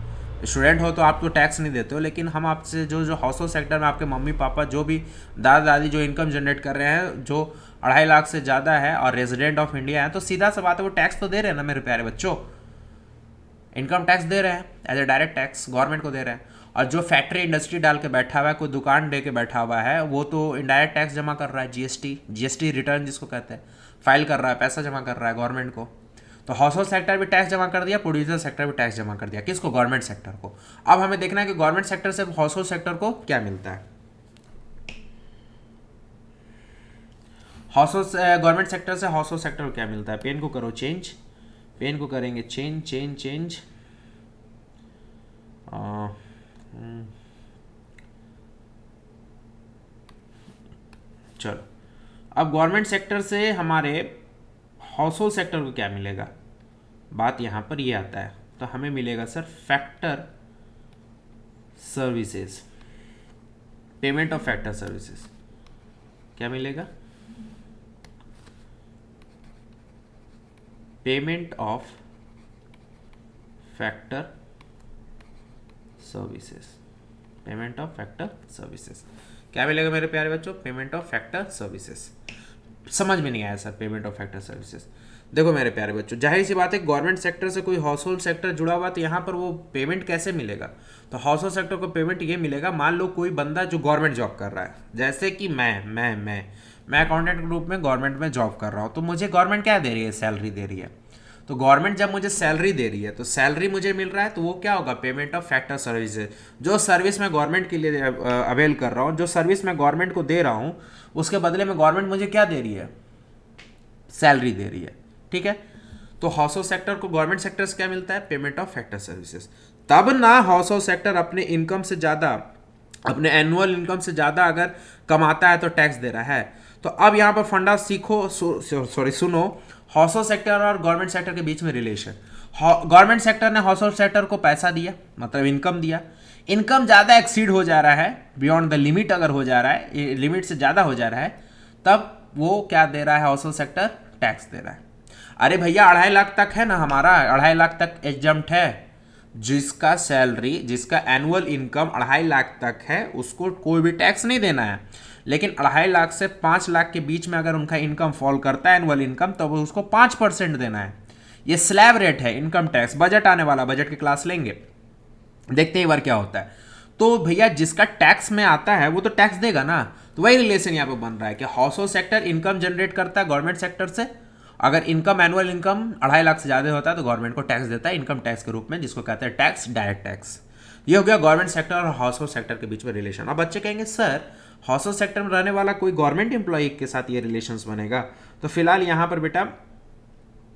स्टूडेंट हो तो आप तो टैक्स नहीं देते हो, लेकिन हम आपसे जो हाउस सेक्टर में आपके मम्मी पापा जो भी दादा दादी जो इनकम जनरेट कर रहे हैं, जो 2.5 लाख से ज़्यादा है और रेजिडेंट ऑफ इंडिया है, तो सीधा सा बात है वो टैक्स तो दे रहे हैं ना मेरे प्यारे बच्चों, इनकम टैक्स दे रहे हैं, as a direct tax government को दे रहे हैं। और जो फैक्ट्री इंडस्ट्री डाल के बैठा हुआ है, कोई दुकान दे के बैठा हुआ है, वो तो इनडायरेक्ट टैक्स जमा कर रहा है, जीएसटी रिटर्न जिसको कहते हैं, फाइल कर रहा है, पैसा जमा कर रहा है गवर्नमेंट को। तो हाउस सेक्टर भी टैक्स जमा कर दिया, प्रोड्यूसर सेक्टर भी टैक्स जमा कर दिया, किसको, गवर्नमेंट सेक्टर को। अब हमें देखना है कि गवर्नमेंट सेक्टर से हाउस सेक्टर को क्या मिलता है। गवर्नमेंट सेक्टर से हाउस सेक्टर को क्या मिलता है, पेन को करो चेंज, पेन को करेंगे चेंज। चलो, अब गवर्नमेंट सेक्टर से हमारे हाउस सेक्टर को क्या मिलेगा, बात यहां पर ये आता है। तो हमें मिलेगा sir factor services, payment of factor services. क्या मिलेगा, payment of factor services, payment of factor services. क्या मिलेगा मेरे प्यारे बच्चों, पेमेंट ऑफ फैक्टर सर्विसेज। समझ में नहीं आया sir, payment of factor services. देखो मेरे प्यारे बच्चों, जाहिर सी बात है गवर्नमेंट सेक्टर से कोई हाउस होल्ड सेक्टर जुड़ा हुआ, तो यहाँ पर वो पेमेंट कैसे मिलेगा, तो हाउस होल्ड सेक्टर को पेमेंट ये मिलेगा, मान लो कोई बंदा जो गवर्नमेंट जॉब कर रहा है, जैसे कि मैं अकाउंटेंट के रूप में गवर्नमेंट में जॉब कर रहा हूँ, तो मुझे गवर्नमेंट क्या दे रही है, सैलरी दे रही है। तो गवर्नमेंट जब मुझे सैलरी दे रही है, तो सैलरी मुझे मिल रहा है, तो वो क्या होगा, पेमेंट ऑफ फैक्टर सर्विसेज। जो सर्विस मैं गवर्नमेंट के लिए अवेल कर रहा हूँ, जो सर्विस मैं गवर्नमेंट को दे रहा हूँ, उसके बदले में गवर्नमेंट मुझे क्या दे रही है, सैलरी दे रही है, ठीक है। तो हाउस सेक्टर को गवर्नमेंट सेक्टर से क्या मिलता है, पेमेंट ऑफ फैक्टर सर्विसेज। तब ना हाउस सेक्टर अपने इनकम से ज़्यादा, अपने एनुअल इनकम से ज़्यादा अगर कमाता है तो टैक्स दे रहा है। तो अब यहाँ पर फंडा सीखो, सुनो, हाउस सेक्टर और गवर्नमेंट सेक्टर के बीच में रिलेशन। गवर्नमेंट सेक्टर ने हाउस सेक्टर को पैसा दिया, मतलब इनकम दिया, इनकम ज़्यादा एक्सीड हो जा रहा है, बियॉन्ड द लिमिट अगर हो जा रहा है, लिमिट से ज़्यादा हो जा रहा है, तब वो क्या दे रहा है, हाउस सेक्टर टैक्स दे रहा है। अरे भैया 2.5 लाख तक है ना हमारा, 2.5 लाख तक एग्जम्प्ट है, जिसका सैलरी, जिसका एनुअल इनकम 2.5 लाख तक है, उसको कोई भी टैक्स नहीं देना है। लेकिन 2.5 लाख से 5 लाख के बीच में अगर उनका इनकम फॉल करता है, एनुअल इनकम, तो उसको 5% देना है। ये स्लैब रेट है इनकम टैक्स। बजट आने वाला, बजट की क्लास लेंगे, देखते ही बार क्या होता है। तो भैया जिसका टैक्स में आता है वो तो टैक्स देगा ना। तो वही रिलेशन यहाँ पे बन रहा है कि हाउस सेक्टर इनकम जनरेट करता है गवर्नमेंट सेक्टर से, अगर इनकम, एनुअल इनकम 2.5 लाख से ज़्यादा होता है तो गवर्नमेंट को टैक्स देता है इनकम टैक्स के रूप में, जिसको कहते हैं टैक्स, डायरेक्ट टैक्स। ये हो गया गवर्नमेंट सेक्टर और हाउस सेक्टर के बीच में रिलेशन। अब बच्चे कहेंगे सर हाउस सेक्टर में रहने वाला कोई गवर्नमेंट एम्प्लॉय के साथ ये रिलेशंस बनेगा, तो फिलहाल यहाँ पर बेटा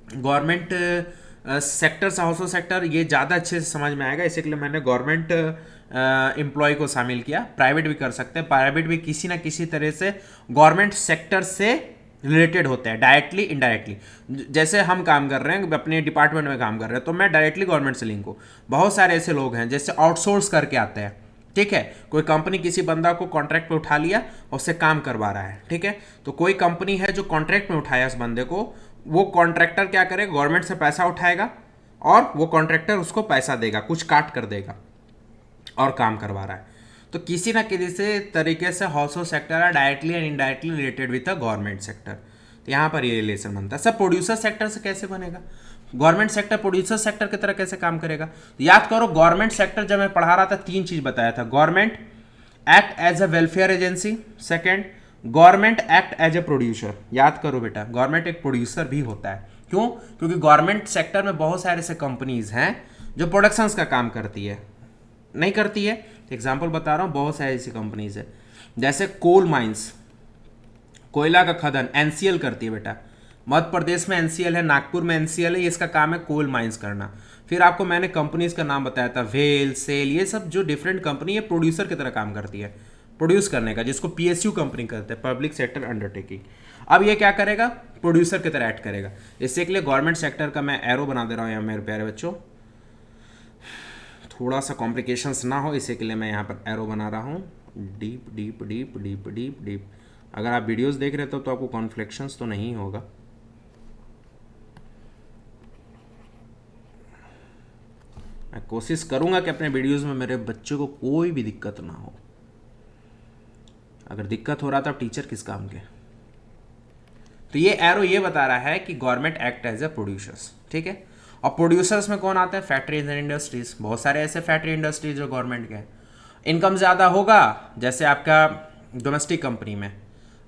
government sector house hold sector ये ज़्यादा अच्छे से समझ में आएगा, इसी के लिए मैंने गवर्नमेंट एम्प्लॉय को शामिल किया। प्राइवेट भी कर सकते हैं, प्राइवेट भी किसी ना किसी तरह से गवर्नमेंट सेक्टर से रिलेटेड होते हैं, डायरेक्टली इनडायरेक्टली। जैसे हम काम कर रहे हैं अपने डिपार्टमेंट में काम कर रहे हैं तो मैं डायरेक्टली गवर्नमेंट से लिंक हूँ। बहुत सारे ऐसे लोग हैं जैसे आउटसोर्स करके आते हैं, ठीक है, कोई कंपनी किसी बंदा को कॉन्ट्रैक्ट पे उठा लिया और उससे काम करवा रहा है, ठीक है, तो कोई कंपनी है जो कॉन्ट्रैक्ट में उठाया उस बंदे को, वो कॉन्ट्रैक्टर क्या करेगा, गवर्नमेंट से पैसा उठाएगा और वो कॉन्ट्रैक्टर उसको पैसा देगा, कुछ काट कर देगा और काम करवा रहा है। तो किसी ना किसी से तरीके से हाउस होल्ड सेक्टर है directly and indirectly related with the government sector. तो यहाँ पर ये रिलेशन बनता है। सब प्रोड्यूसर सेक्टर से कैसे बनेगा, गवर्नमेंट सेक्टर प्रोड्यूसर सेक्टर की तरह कैसे काम करेगा। तो याद करो, गवर्नमेंट सेक्टर जब मैं पढ़ा रहा था 3 चीज बताया था। Government act as a welfare agency, second government act as a producer. याद करो बेटा, गवर्नमेंट एक प्रोड्यूसर भी होता है। क्यों? क्योंकि गवर्नमेंट सेक्टर में बहुत सारे ऐसे कंपनीज हैं जो प्रोडक्शंस का काम करती है, नहीं करती है। एग्जाम्पल बता रहा हूँ, बहुत सारी ऐसी कंपनीज है जैसे कोल माइंस, कोयला का खदान, एनसीएल करती है बेटा। मध्य प्रदेश में एनसीएल है, नागपुर में एनसीएल है, इसका काम है कोल माइंस करना। फिर आपको मैंने कंपनीज का नाम बताया था, वेल, सेल, ये सब जो डिफरेंट कंपनी है प्रोड्यूसर की तरह काम करती है, प्रोड्यूस करने का, जिसको पीएसयू कंपनी करते हैं, पब्लिक सेक्टर अंडरटेकिंग। अब ये क्या करेगा, प्रोड्यूसर की तरह एक्ट करेगा। इससे के लिए गवर्नमेंट सेक्टर का मैं एरो बना दे रहा हूँ यहाँ मेरे प्यारे बच्चों, थोड़ा सा कॉम्प्लिकेशंस ना हो, इसी के लिए मैं यहाँ पर एरो बना रहा हूँ, deep deep deep deep deep deep. अगर आप वीडियोस देख रहे हो तो आपको कॉन्फ्लिक्शंस तो नहीं होगा। मैं कोशिश करूंगा कि अपने वीडियोस में मेरे बच्चों को कोई भी दिक्कत ना हो। अगर दिक्कत हो रहा था टीचर किस काम के। तो ये एरो ये बता रहा है कि government act as a producers, ठीक है। और प्रोड्यूसर्स में कौन आते हैं, फैक्ट्रीज एंड इंडस्ट्रीज। बहुत सारे ऐसे फैक्ट्री इंडस्ट्रीज जो गवर्नमेंट के हैं। इनकम ज़्यादा होगा, जैसे आपका डोमेस्टिक कंपनी में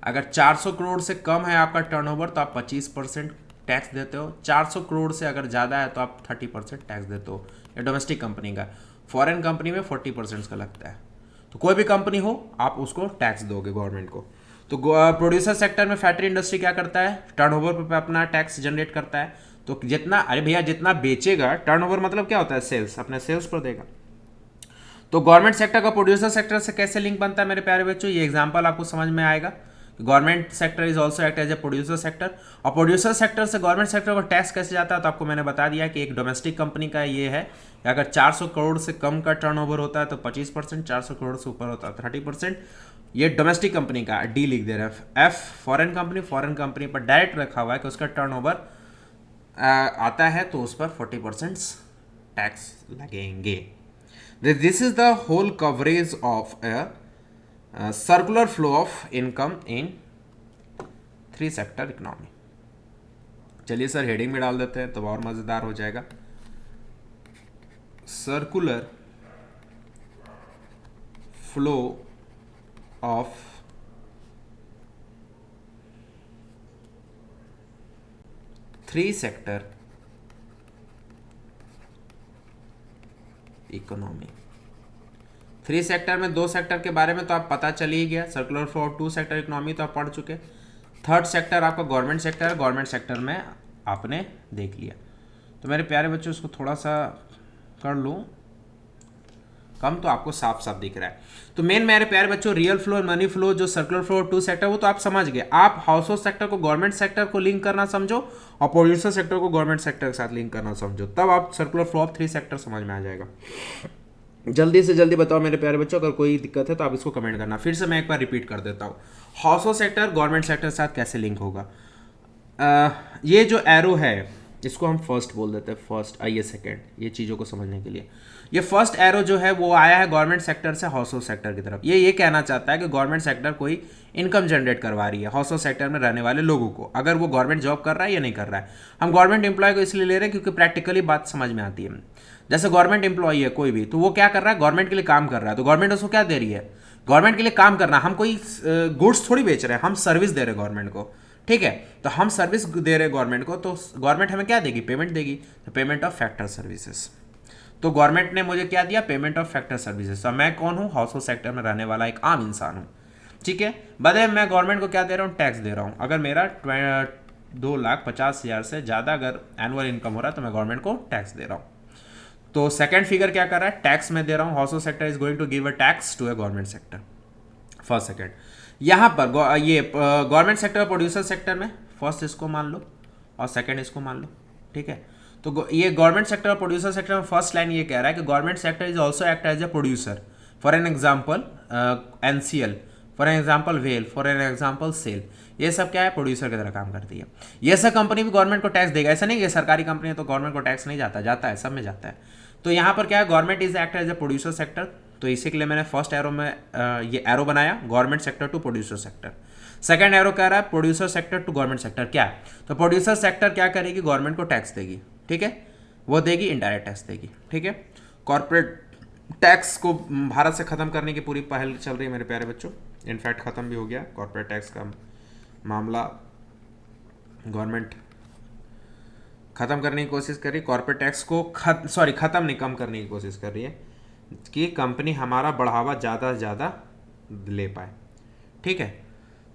अगर 400 करोड़ से कम है आपका टर्नओवर तो आप 25% टैक्स देते हो। 400 करोड़ से अगर ज़्यादा है तो आप 30% टैक्स देते हो, ये डोमेस्टिक कंपनी का। फॉरेन कंपनी में 40% का लगता है। तो कोई भी कंपनी हो आप उसको टैक्स दोगे गवर्नमेंट को। तो प्रोड्यूसर सेक्टर में फैक्ट्री इंडस्ट्री क्या करता है, टर्नओवर पे अपना टैक्स जनरेट करता है। तो जितना, अरे भैया जितना बेचेगा, टर्नओवर मतलब क्या होता है, सेल्स, अपने सेल्स पर देगा। तो गवर्नमेंट सेक्टर का प्रोड्यूसर सेक्टर से कैसे लिंक बनता है मेरे प्यारे बच्चों, ये एग्जांपल आपको समझ में आएगा। Government sector is also act as a producer sector. और प्रोड्यूसर सेक्टर से गवर्नमेंट सेक्टर को टैक्स कैसे जाता है, तो आपको मैंने बता दिया कि एक डोमेस्टिक कंपनी का ये है कि अगर 400 करोड़ से कम का टर्नओवर होता है तो 25%, 400 करोड़ से ऊपर होता है 30%। ये डोमेस्टिक कंपनी का डी लिख दे रहे हैं। एफ फॉरेन कंपनी पर डायरेक्ट रखा हुआ है कि उसका टर्नओवर आता है तो उस पर 40% टैक्स लगेंगे। This is the whole coverage of a circular flow of income in 3 sector economy. चलिए सर हेडिंग में डाल देते हैं तो और मज़ेदार हो जाएगा। Circular flow of three sector economy. 3 sector में 2 सेक्टर के बारे में तो आप पता चल ही गया, circular flow of 2 sector economy तो आप पढ़ चुके। 3rd सेक्टर आपका गवर्नमेंट सेक्टर है, गवर्नमेंट सेक्टर में आपने देख लिया। तो मेरे प्यारे बच्चों इसको थोड़ा सा कर लूँ कम, तो आपको साफ साफ दिख रहा है। तो मेन मेरे प्यारे बच्चों रियल फ्लो और मनी फ्लो जो सर्कुलर फ्लो ऑफ 2 सेक्टर वो तो आप समझ गए। आप हाउस होल्ड सेक्टर को गवर्नमेंट सेक्टर को लिंक करना समझो और प्रोड्यूसर सेक्टर को गवर्नमेंट सेक्टर के साथ लिंक करना समझो, तब आप सर्कुलर फ्लो ऑफ 3 सेक्टर समझ में आ जाएगा। जल्दी से जल्दी बताओ मेरे प्यारे बच्चों, अगर कोई दिक्कत है तो आप इसको कमेंट करना। फिर से मैं एक बार रिपीट कर देता हूँ, house hold sector government sector के साथ कैसे लिंक होगा। ये जो एरो है इसको हम फर्स्ट बोल देते हैं, फर्स्ट, आइए सेकंड, ये चीज़ों को समझने के लिए। ये फर्स्ट एरो जो है वो आया है गवर्नमेंट सेक्टर से हाउस होल्ड सेक्टर की तरफ। ये कहना चाहता है कि गवर्नमेंट सेक्टर कोई इनकम जनरेट करवा रही है हाउस होल्ड सेक्टर में रहने वाले लोगों को, अगर वो गवर्नमेंट जॉब कर रहा है या नहीं कर रहा है। हम गवर्नमेंट एम्प्लॉय को इसलिए ले रहे हैं क्योंकि प्रैक्टिकली बात समझ में आती है। जैसे गवर्नमेंट एम्प्लॉय है कोई भी, तो वो क्या कर रहा है, गवर्नमेंट के लिए काम कर रहा है, तो गवर्नमेंट उसको क्या दे रही है, गवर्नमेंट के लिए काम करना। हम कोई गुड्स थोड़ी बेच रहे हैं, हम सर्विस दे रहे हैं गवर्नमेंट को, ठीक है। तो हम सर्विस दे रहे हैं गवर्नमेंट को, तो गवर्नमेंट हमें क्या देगी, पेमेंट देगी, तो पेमेंट ऑफ फैक्टर सर्विसेज। तो गवर्नमेंट ने मुझे क्या दिया, पेमेंट ऑफ फैक्टर सर्विसेज। तो मैं कौन हूँ, हाउस होल्ड सेक्टर में रहने वाला एक आम इंसान हूँ, ठीक है। बदले मैं गवर्नमेंट को क्या दे रहा हूँ, टैक्स दे रहा हूँ। अगर मेरा 2,50,000 से ज़्यादा अगर एनुअल इनकम हो रहा है तो मैं गवर्नमेंट को टैक्स दे रहा हूँ। तो सेकंड फिगर क्या कर रहा है, टैक्स मैं दे रहा हूँ, house sector is going to give a tax to a government sector. First second यहाँ पर ये गवर्नमेंट सेक्टर प्रोड्यूसर सेक्टर में फर्स्ट इसको मान लो और सेकंड इसको मान लो, ठीक है। तो ये गवर्नमेंट सेक्टर और प्रोड्यूसर सेक्टर में फर्स्ट लाइन ये कह रहा है कि government sector is also act as a producer, for an example NCL, for an example वेल, फॉर एन एग्जाम्पल सेल, ये सब क्या है, प्रोड्यूसर की तरह काम करती है। ये सब कंपनी भी गवर्नमेंट को टैक्स देगा, ऐसा नहीं कि सरकारी कंपनी है तो गवर्नमेंट को टैक्स नहीं जाता, जाता है, सब में जाता है। तो यहाँ पर क्या है, government is act as a producer sector, तो इसी के लिए मैंने फर्स्ट एरो में ये एरो बनाया, government sector to producer sector. Second arrow कह रहा है producer sector to government sector, क्या है, तो प्रोड्यूसर सेक्टर क्या करेगी, गवर्नमेंट को टैक्स देगी, ठीक है, वो देगी, इनडायरेक्ट टैक्स देगी, ठीक है। कॉर्पोरेट टैक्स को भारत से खत्म करने की पूरी पहल चल रही है मेरे प्यारे बच्चों, इनफैक्ट खत्म भी हो गया कॉर्पोरेट टैक्स का मामला, गवर्नमेंट खत्म करने की कोशिश कर रही है, कॉर्पोरेट टैक्स को खत्म नहीं, कम करने की कोशिश कर रही है कि कंपनी हमारा बढ़ावा ज़्यादा से ज़्यादा ले पाए, ठीक है।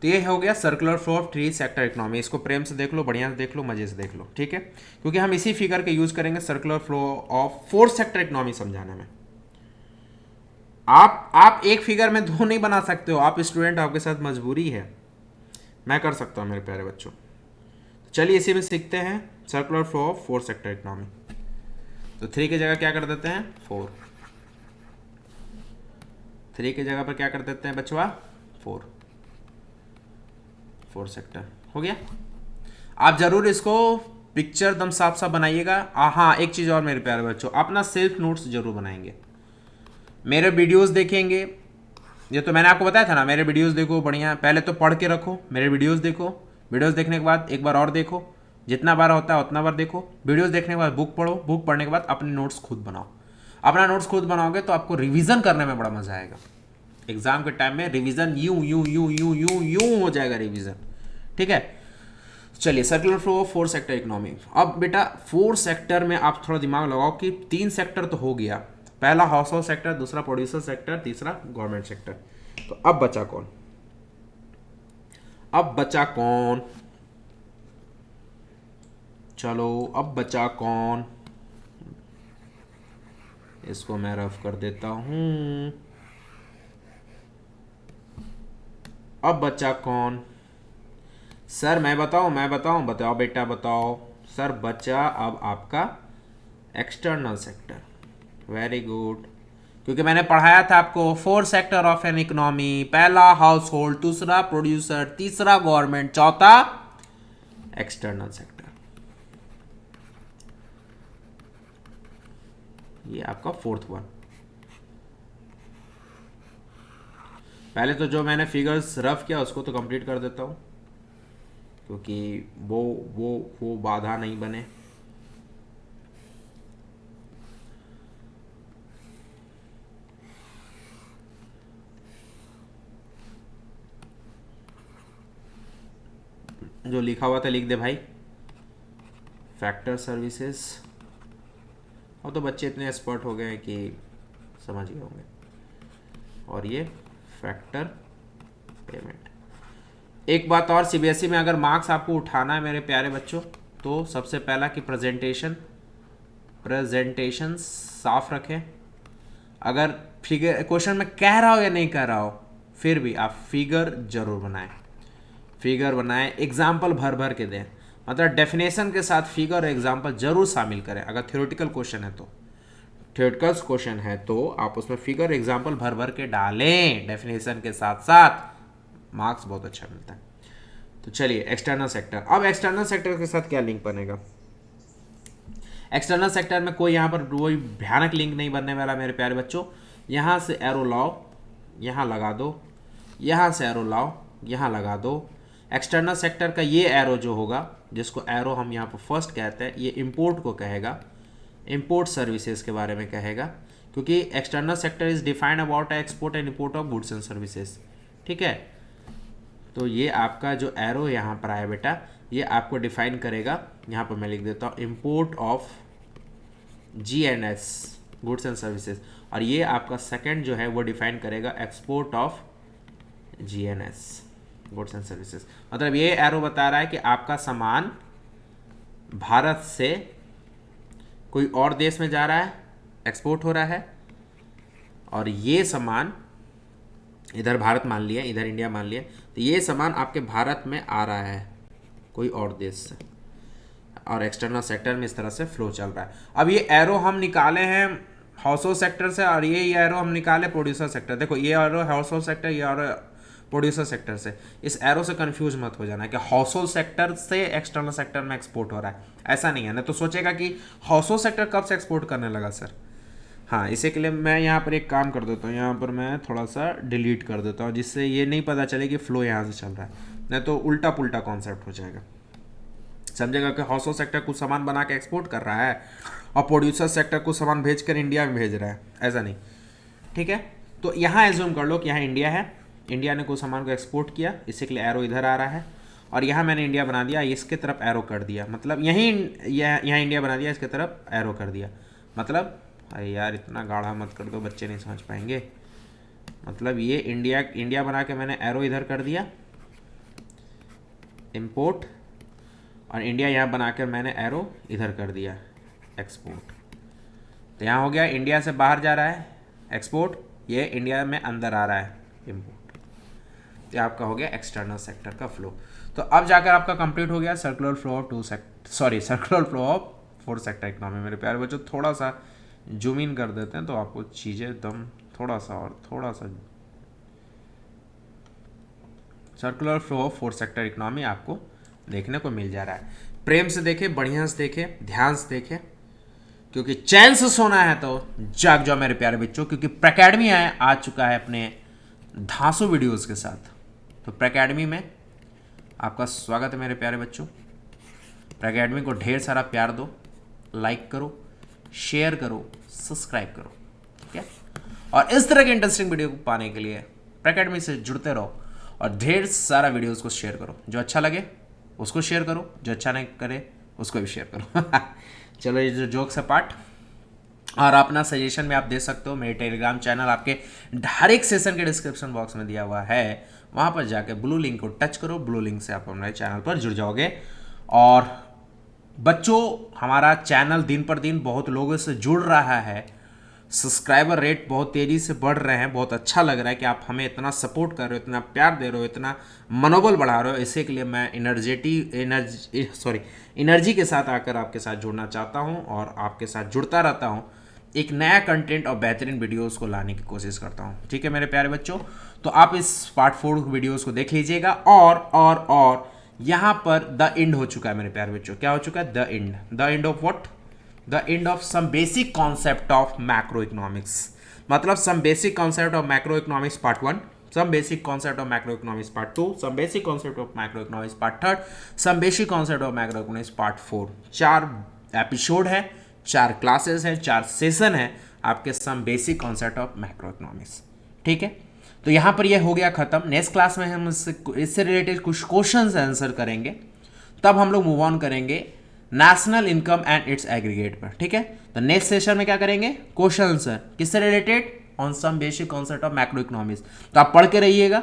तो ये हो गया circular flow of 3 sector economy, इसको प्रेम से देख लो, बढ़िया से देख लो, मजे से देख लो, ठीक है, क्योंकि हम इसी फिगर के यूज करेंगे circular flow of 4 sector economy समझाने में। आप एक फिगर में 2 नहीं बना सकते हो, आप स्टूडेंट, आपके साथ मजबूरी है, मैं कर सकता हूँ मेरे प्यारे बच्चों। चलिए इसी में सीखते हैं circular flow of 4 sector economy. तो 3 की जगह क्या कर देते हैं, 4, 3 की जगह पर क्या कर देते हैं बच्चों, 4 सेक्टर हो गया। आप जरूर इसको पिक्चर दम साफ साफ बनाइएगा। हाँ, एक चीज़ और मेरे प्यारे बच्चों, अपना सेल्फ नोट्स जरूर बनाएंगे, मेरे वीडियोस देखेंगे, ये तो मैंने आपको बताया था ना, मेरे वीडियोस देखो बढ़िया, पहले तो पढ़ के रखो, मेरे वीडियोस देखो, वीडियोस देखने के बाद एक बार और देखो, जितना बार होता है उतना बार देखो, वीडियोस देखने के बाद बुक पढ़ो, बुक पढ़ने के बाद अपने नोट्स खुद बनाओ। अपना नोट्स खुद बनाओगे तो आपको रिवीजन करने में बड़ा मजा आएगा, एग्जाम के टाइम में रिवीजन यूं यूं यूं यूं यूं यूं हो जाएगा रिवीजन, ठीक है। चलिए circular flow of 4 sector economy. अब बेटा 4 सेक्टर में आप थोड़ा दिमाग लगाओ कि 3 सेक्टर तो हो गया, पहला हाउस होल्ड सेक्टर, दूसरा प्रोड्यूसर सेक्टर, तीसरा गवर्नमेंट सेक्टर। तो अब बचा कौन, अब बचा कौन, चलो अब बचा कौन, इसको मैं रफ कर देता हूं। अब बचा कौन सर, मैं बताऊं, बताओ बेटा बताओ सर, बचा अब आपका एक्सटर्नल सेक्टर। वेरी गुड, क्योंकि मैंने पढ़ाया था आपको 4 सेक्टर ऑफ एन इकोनॉमी, पहला हाउस होल्ड, दूसरा प्रोड्यूसर, तीसरा गवर्नमेंट, चौथा एक्सटर्नल सेक्टर। ये आपका 4th वन। पहले तो जो मैंने फिगर्स रफ किया उसको तो कंप्लीट कर देता हूं, क्योंकि वो बाधा नहीं बने। जो लिखा हुआ था लिख दे भाई, फैक्टर सर्विसेज। अब तो बच्चे इतने एक्सपर्ट हो गए हैं कि समझ गए होंगे। और ये फैक्टर पेमेंट। एक बात और, सीबीएसई में अगर मार्क्स आपको उठाना है मेरे प्यारे बच्चों, तो सबसे पहला कि प्रेजेंटेशन साफ रखें। अगर फिगर क्वेश्चन में कह रहा हो या नहीं कह रहा हो, फिर भी आप फिगर जरूर बनाएं, फिगर बनाएं, एग्जाम्पल भर भर के दें, मतलब डेफिनेशन के साथ फिगर और एग्जाम्पल जरूर शामिल करें। अगर थ्योरेटिकल क्वेश्चन है तो, थ्योरेटिकल क्वेश्चन है तो आप उसमें फिगर एग्जाम्पल भर भर के डालें डेफिनेशन के साथ साथ, मार्क्स बहुत अच्छा मिलता है। तो चलिए एक्सटर्नल सेक्टर। अब एक्सटर्नल सेक्टर के साथ क्या लिंक बनेगा, एक्सटर्नल सेक्टर में कोई यहाँ पर कोई भयानक लिंक नहीं बनने वाला मेरे प्यारे बच्चों। यहाँ से एरो लाओ, यहाँ लगा दो, यहाँ से एरो लाओ, यहाँ लगा दो। एक्सटर्नल सेक्टर का ये एरो जो होगा, जिसको एरो हम यहाँ पर फर्स्ट कहते हैं, ये इंपोर्ट को कहेगा, इंपोर्ट सर्विसेज के बारे में कहेगा, क्योंकि external sector is defined about export and import of goods and services, ठीक है। तो ये आपका जो एरो यहाँ पर आया बेटा, ये आपको डिफाइन करेगा, यहाँ पर मैं लिख देता हूँ import of GNS, goods and services, और ये आपका सेकंड जो है वो डिफाइन करेगा export of GNS, goods and services, मतलब ये एरो बता रहा है कि आपका सामान भारत से कोई और देश में जा रहा है, एक्सपोर्ट हो रहा है, और ये सामान इधर भारत मान लिया, इधर इंडिया मान लिया, तो ये सामान आपके भारत में आ रहा है कोई और देश से, और एक्सटर्नल सेक्टर में इस तरह से फ्लो चल रहा है। अब ये एरो हम निकाले हैं हाउसहोल्ड सेक्टर से, और ये एरो हम निकाले प्रोड्यूसर सेक्टर। देखो ये एरो हाउसहोल्ड सेक्टर, ये एरो प्रोड्यूसर सेक्टर से। इस एरो से कंफ्यूज मत हो जाना कि हाउसहोल्ड सेक्टर से एक्सटर्नल सेक्टर में एक्सपोर्ट हो रहा है, ऐसा नहीं है ना। तो सोचेगा कि हाउसहोल्ड सेक्टर कब से एक्सपोर्ट करने लगा सर। हाँ, इसी के लिए मैं यहाँ पर एक काम कर देता हूँ, यहाँ पर मैं थोड़ा सा डिलीट कर देता हूँ, जिससे ये नहीं पता चले कि फ्लो यहाँ से चल रहा है, नहीं तो उल्टा पुल्टा कॉन्सेप्ट हो जाएगा। समझेगा कि हाउसहोल्ड सेक्टर कुछ सामान बना के एक्सपोर्ट कर रहा है और प्रोड्यूसर सेक्टर कुछ सामान भेज कर इंडिया में भेज रहा है, ऐसा नहीं। ठीक है, तो यहाँ एज्यूम कर लो कि यहाँ इंडिया है, इंडिया ने कुछ सामान को एक्सपोर्ट किया, इसी के लिए एरो इधर आ रहा है, और यहाँ मैंने इंडिया बना दिया, इसके तरफ एरो कर दिया, मतलब यहीं यहाँ इंडिया बना दिया, इसके तरफ एरो कर दिया। मतलब अरे यार इतना गाढ़ा मत कर दो, बच्चे नहीं समझ पाएंगे। मतलब ये इंडिया बना के मैंने एरो इधर कर दिया, इम्पोर्ट, और इंडिया यहाँ बनाकर मैंने एरो इधर कर दिया, एक्सपोर्ट। तो यहाँ हो गया इंडिया से बाहर जा रहा है एक्सपोर्ट, ये इंडिया में अंदर आ रहा है इम्पोर्ट। ये आपका हो गया एक्सटर्नल सेक्टर का फ्लो। तो अब जाकर आपका कंप्लीट हो गया circular flow of circular flow of 4 sector economy. मेरे प्यारे बच्चों थोड़ा सा जूम इन कर देते हैं तो आपको चीज़ें एकदम थोड़ा सा circular flow of 4 sector economy आपको देखने को मिल जा रहा है। प्रेम से देखे, बढ़िया से देखे, ध्यान से देखे, क्योंकि चैन से सोना है तो जाग जाओ मेरे प्यारे बच्चों, क्योंकि प्रैकेडमी आ चुका है अपने धांसू वीडियोस के साथ। तो प्रैकेडमी में आपका स्वागत है मेरे प्यारे बच्चों। प्रैकेडमी को ढेर सारा प्यार दो, लाइक करो, शेयर करो, सब्सक्राइब करो, ठीक है। और इस तरह के इंटरेस्टिंग वीडियो को पाने के लिए प्रैकेडमी से जुड़ते रहो और ढेर सारा वीडियोस को शेयर करो। जो अच्छा लगे उसको शेयर करो, जो अच्छा नहीं करे उसको भी शेयर करो। चलो ये जो जोक्स है पार्ट, और अपना सजेशन में आप दे सकते हो। मेरे टेलीग्राम चैनल आपके हर एक सेशन के डिस्क्रिप्शन बॉक्स में दिया हुआ है, वहाँ पर जाके ब्लू लिंक को टच करो, ब्लू लिंक से आप हमारे चैनल पर जुड़ जाओगे। और बच्चों हमारा चैनल दिन पर दिन बहुत लोगों से जुड़ रहा है, सब्सक्राइबर रेट बहुत तेज़ी से बढ़ रहे हैं, बहुत अच्छा लग रहा है कि आप हमें इतना सपोर्ट कर रहे हो, इतना प्यार दे रहे हो, इतना मनोबल बढ़ा रहे हो। इसी के लिए मैं एनर्जी के साथ आकर आपके साथ जुड़ना चाहता हूं और आपके साथ जुड़ता रहता हूं, एक नया कंटेंट और बेहतरीन वीडियोस को लाने की कोशिश करता हूं। ठीक है मेरे प्यारे बच्चों, तो आप इस पार्ट 4 वीडियोस को देख लीजिएगा। और यहाँ पर द एंड हो चुका है मेरे प्यारे बच्चों। क्या हो चुका है? The end of what? The end of some basic concept of macro economics. मतलब some basic concept of macro economics part 1, some basic concept of macroeconomics part 2, some basic concept of macroeconomics part 3, some basic concept of macroeconomics part 4। 4 episode है, 4 classes हैं, 4 session है आपके some basic concept of macroeconomics. ठीक है, तो यहाँ पर ये हो गया खत्म। नेक्स्ट क्लास में हम इससे रिलेटेड कुछ क्वेश्चंस आंसर करेंगे, तब हम लोग मूव ऑन करेंगे national income and its aggregate पर। ठीक है, तो नेक्स्ट सेशन में क्या करेंगे? क्वेश्चन आंसर किससे related? On some basic concept of macro economics. तो आप पढ़ के रहिएगा,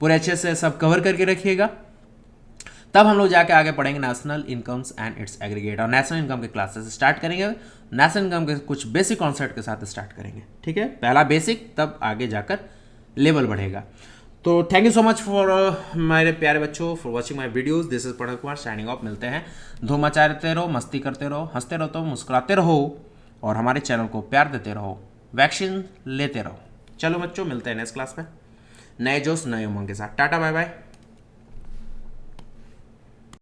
पूरे अच्छे से सब कवर करके रखिएगा, तब हम लोग जाके आगे पढ़ेंगे national incomes and its aggregate. और नेशनल इनकम के क्लासेस स्टार्ट करेंगे, नेशनल इनकम के कुछ बेसिक कॉन्सेप्ट के साथ स्टार्ट करेंगे। ठीक है, पहला बेसिक, तब आगे जाकर लेवल बढ़ेगा। तो thank you so much for मेरे प्यारे बच्चों for watching my videos. This is Pranav Kumar signing off. मिलते हैं, धूम मचाते रहो, मस्ती करते रहो, हंसते रहो, तो मुस्कुराते रहो, और हमारे चैनल को प्यार देते रहो, वैक्सीन लेते रहो। चलो बच्चों, मिलते हैं नेक्स्ट क्लास में नए जोश नए उमंग के साथ। Tata bye bye.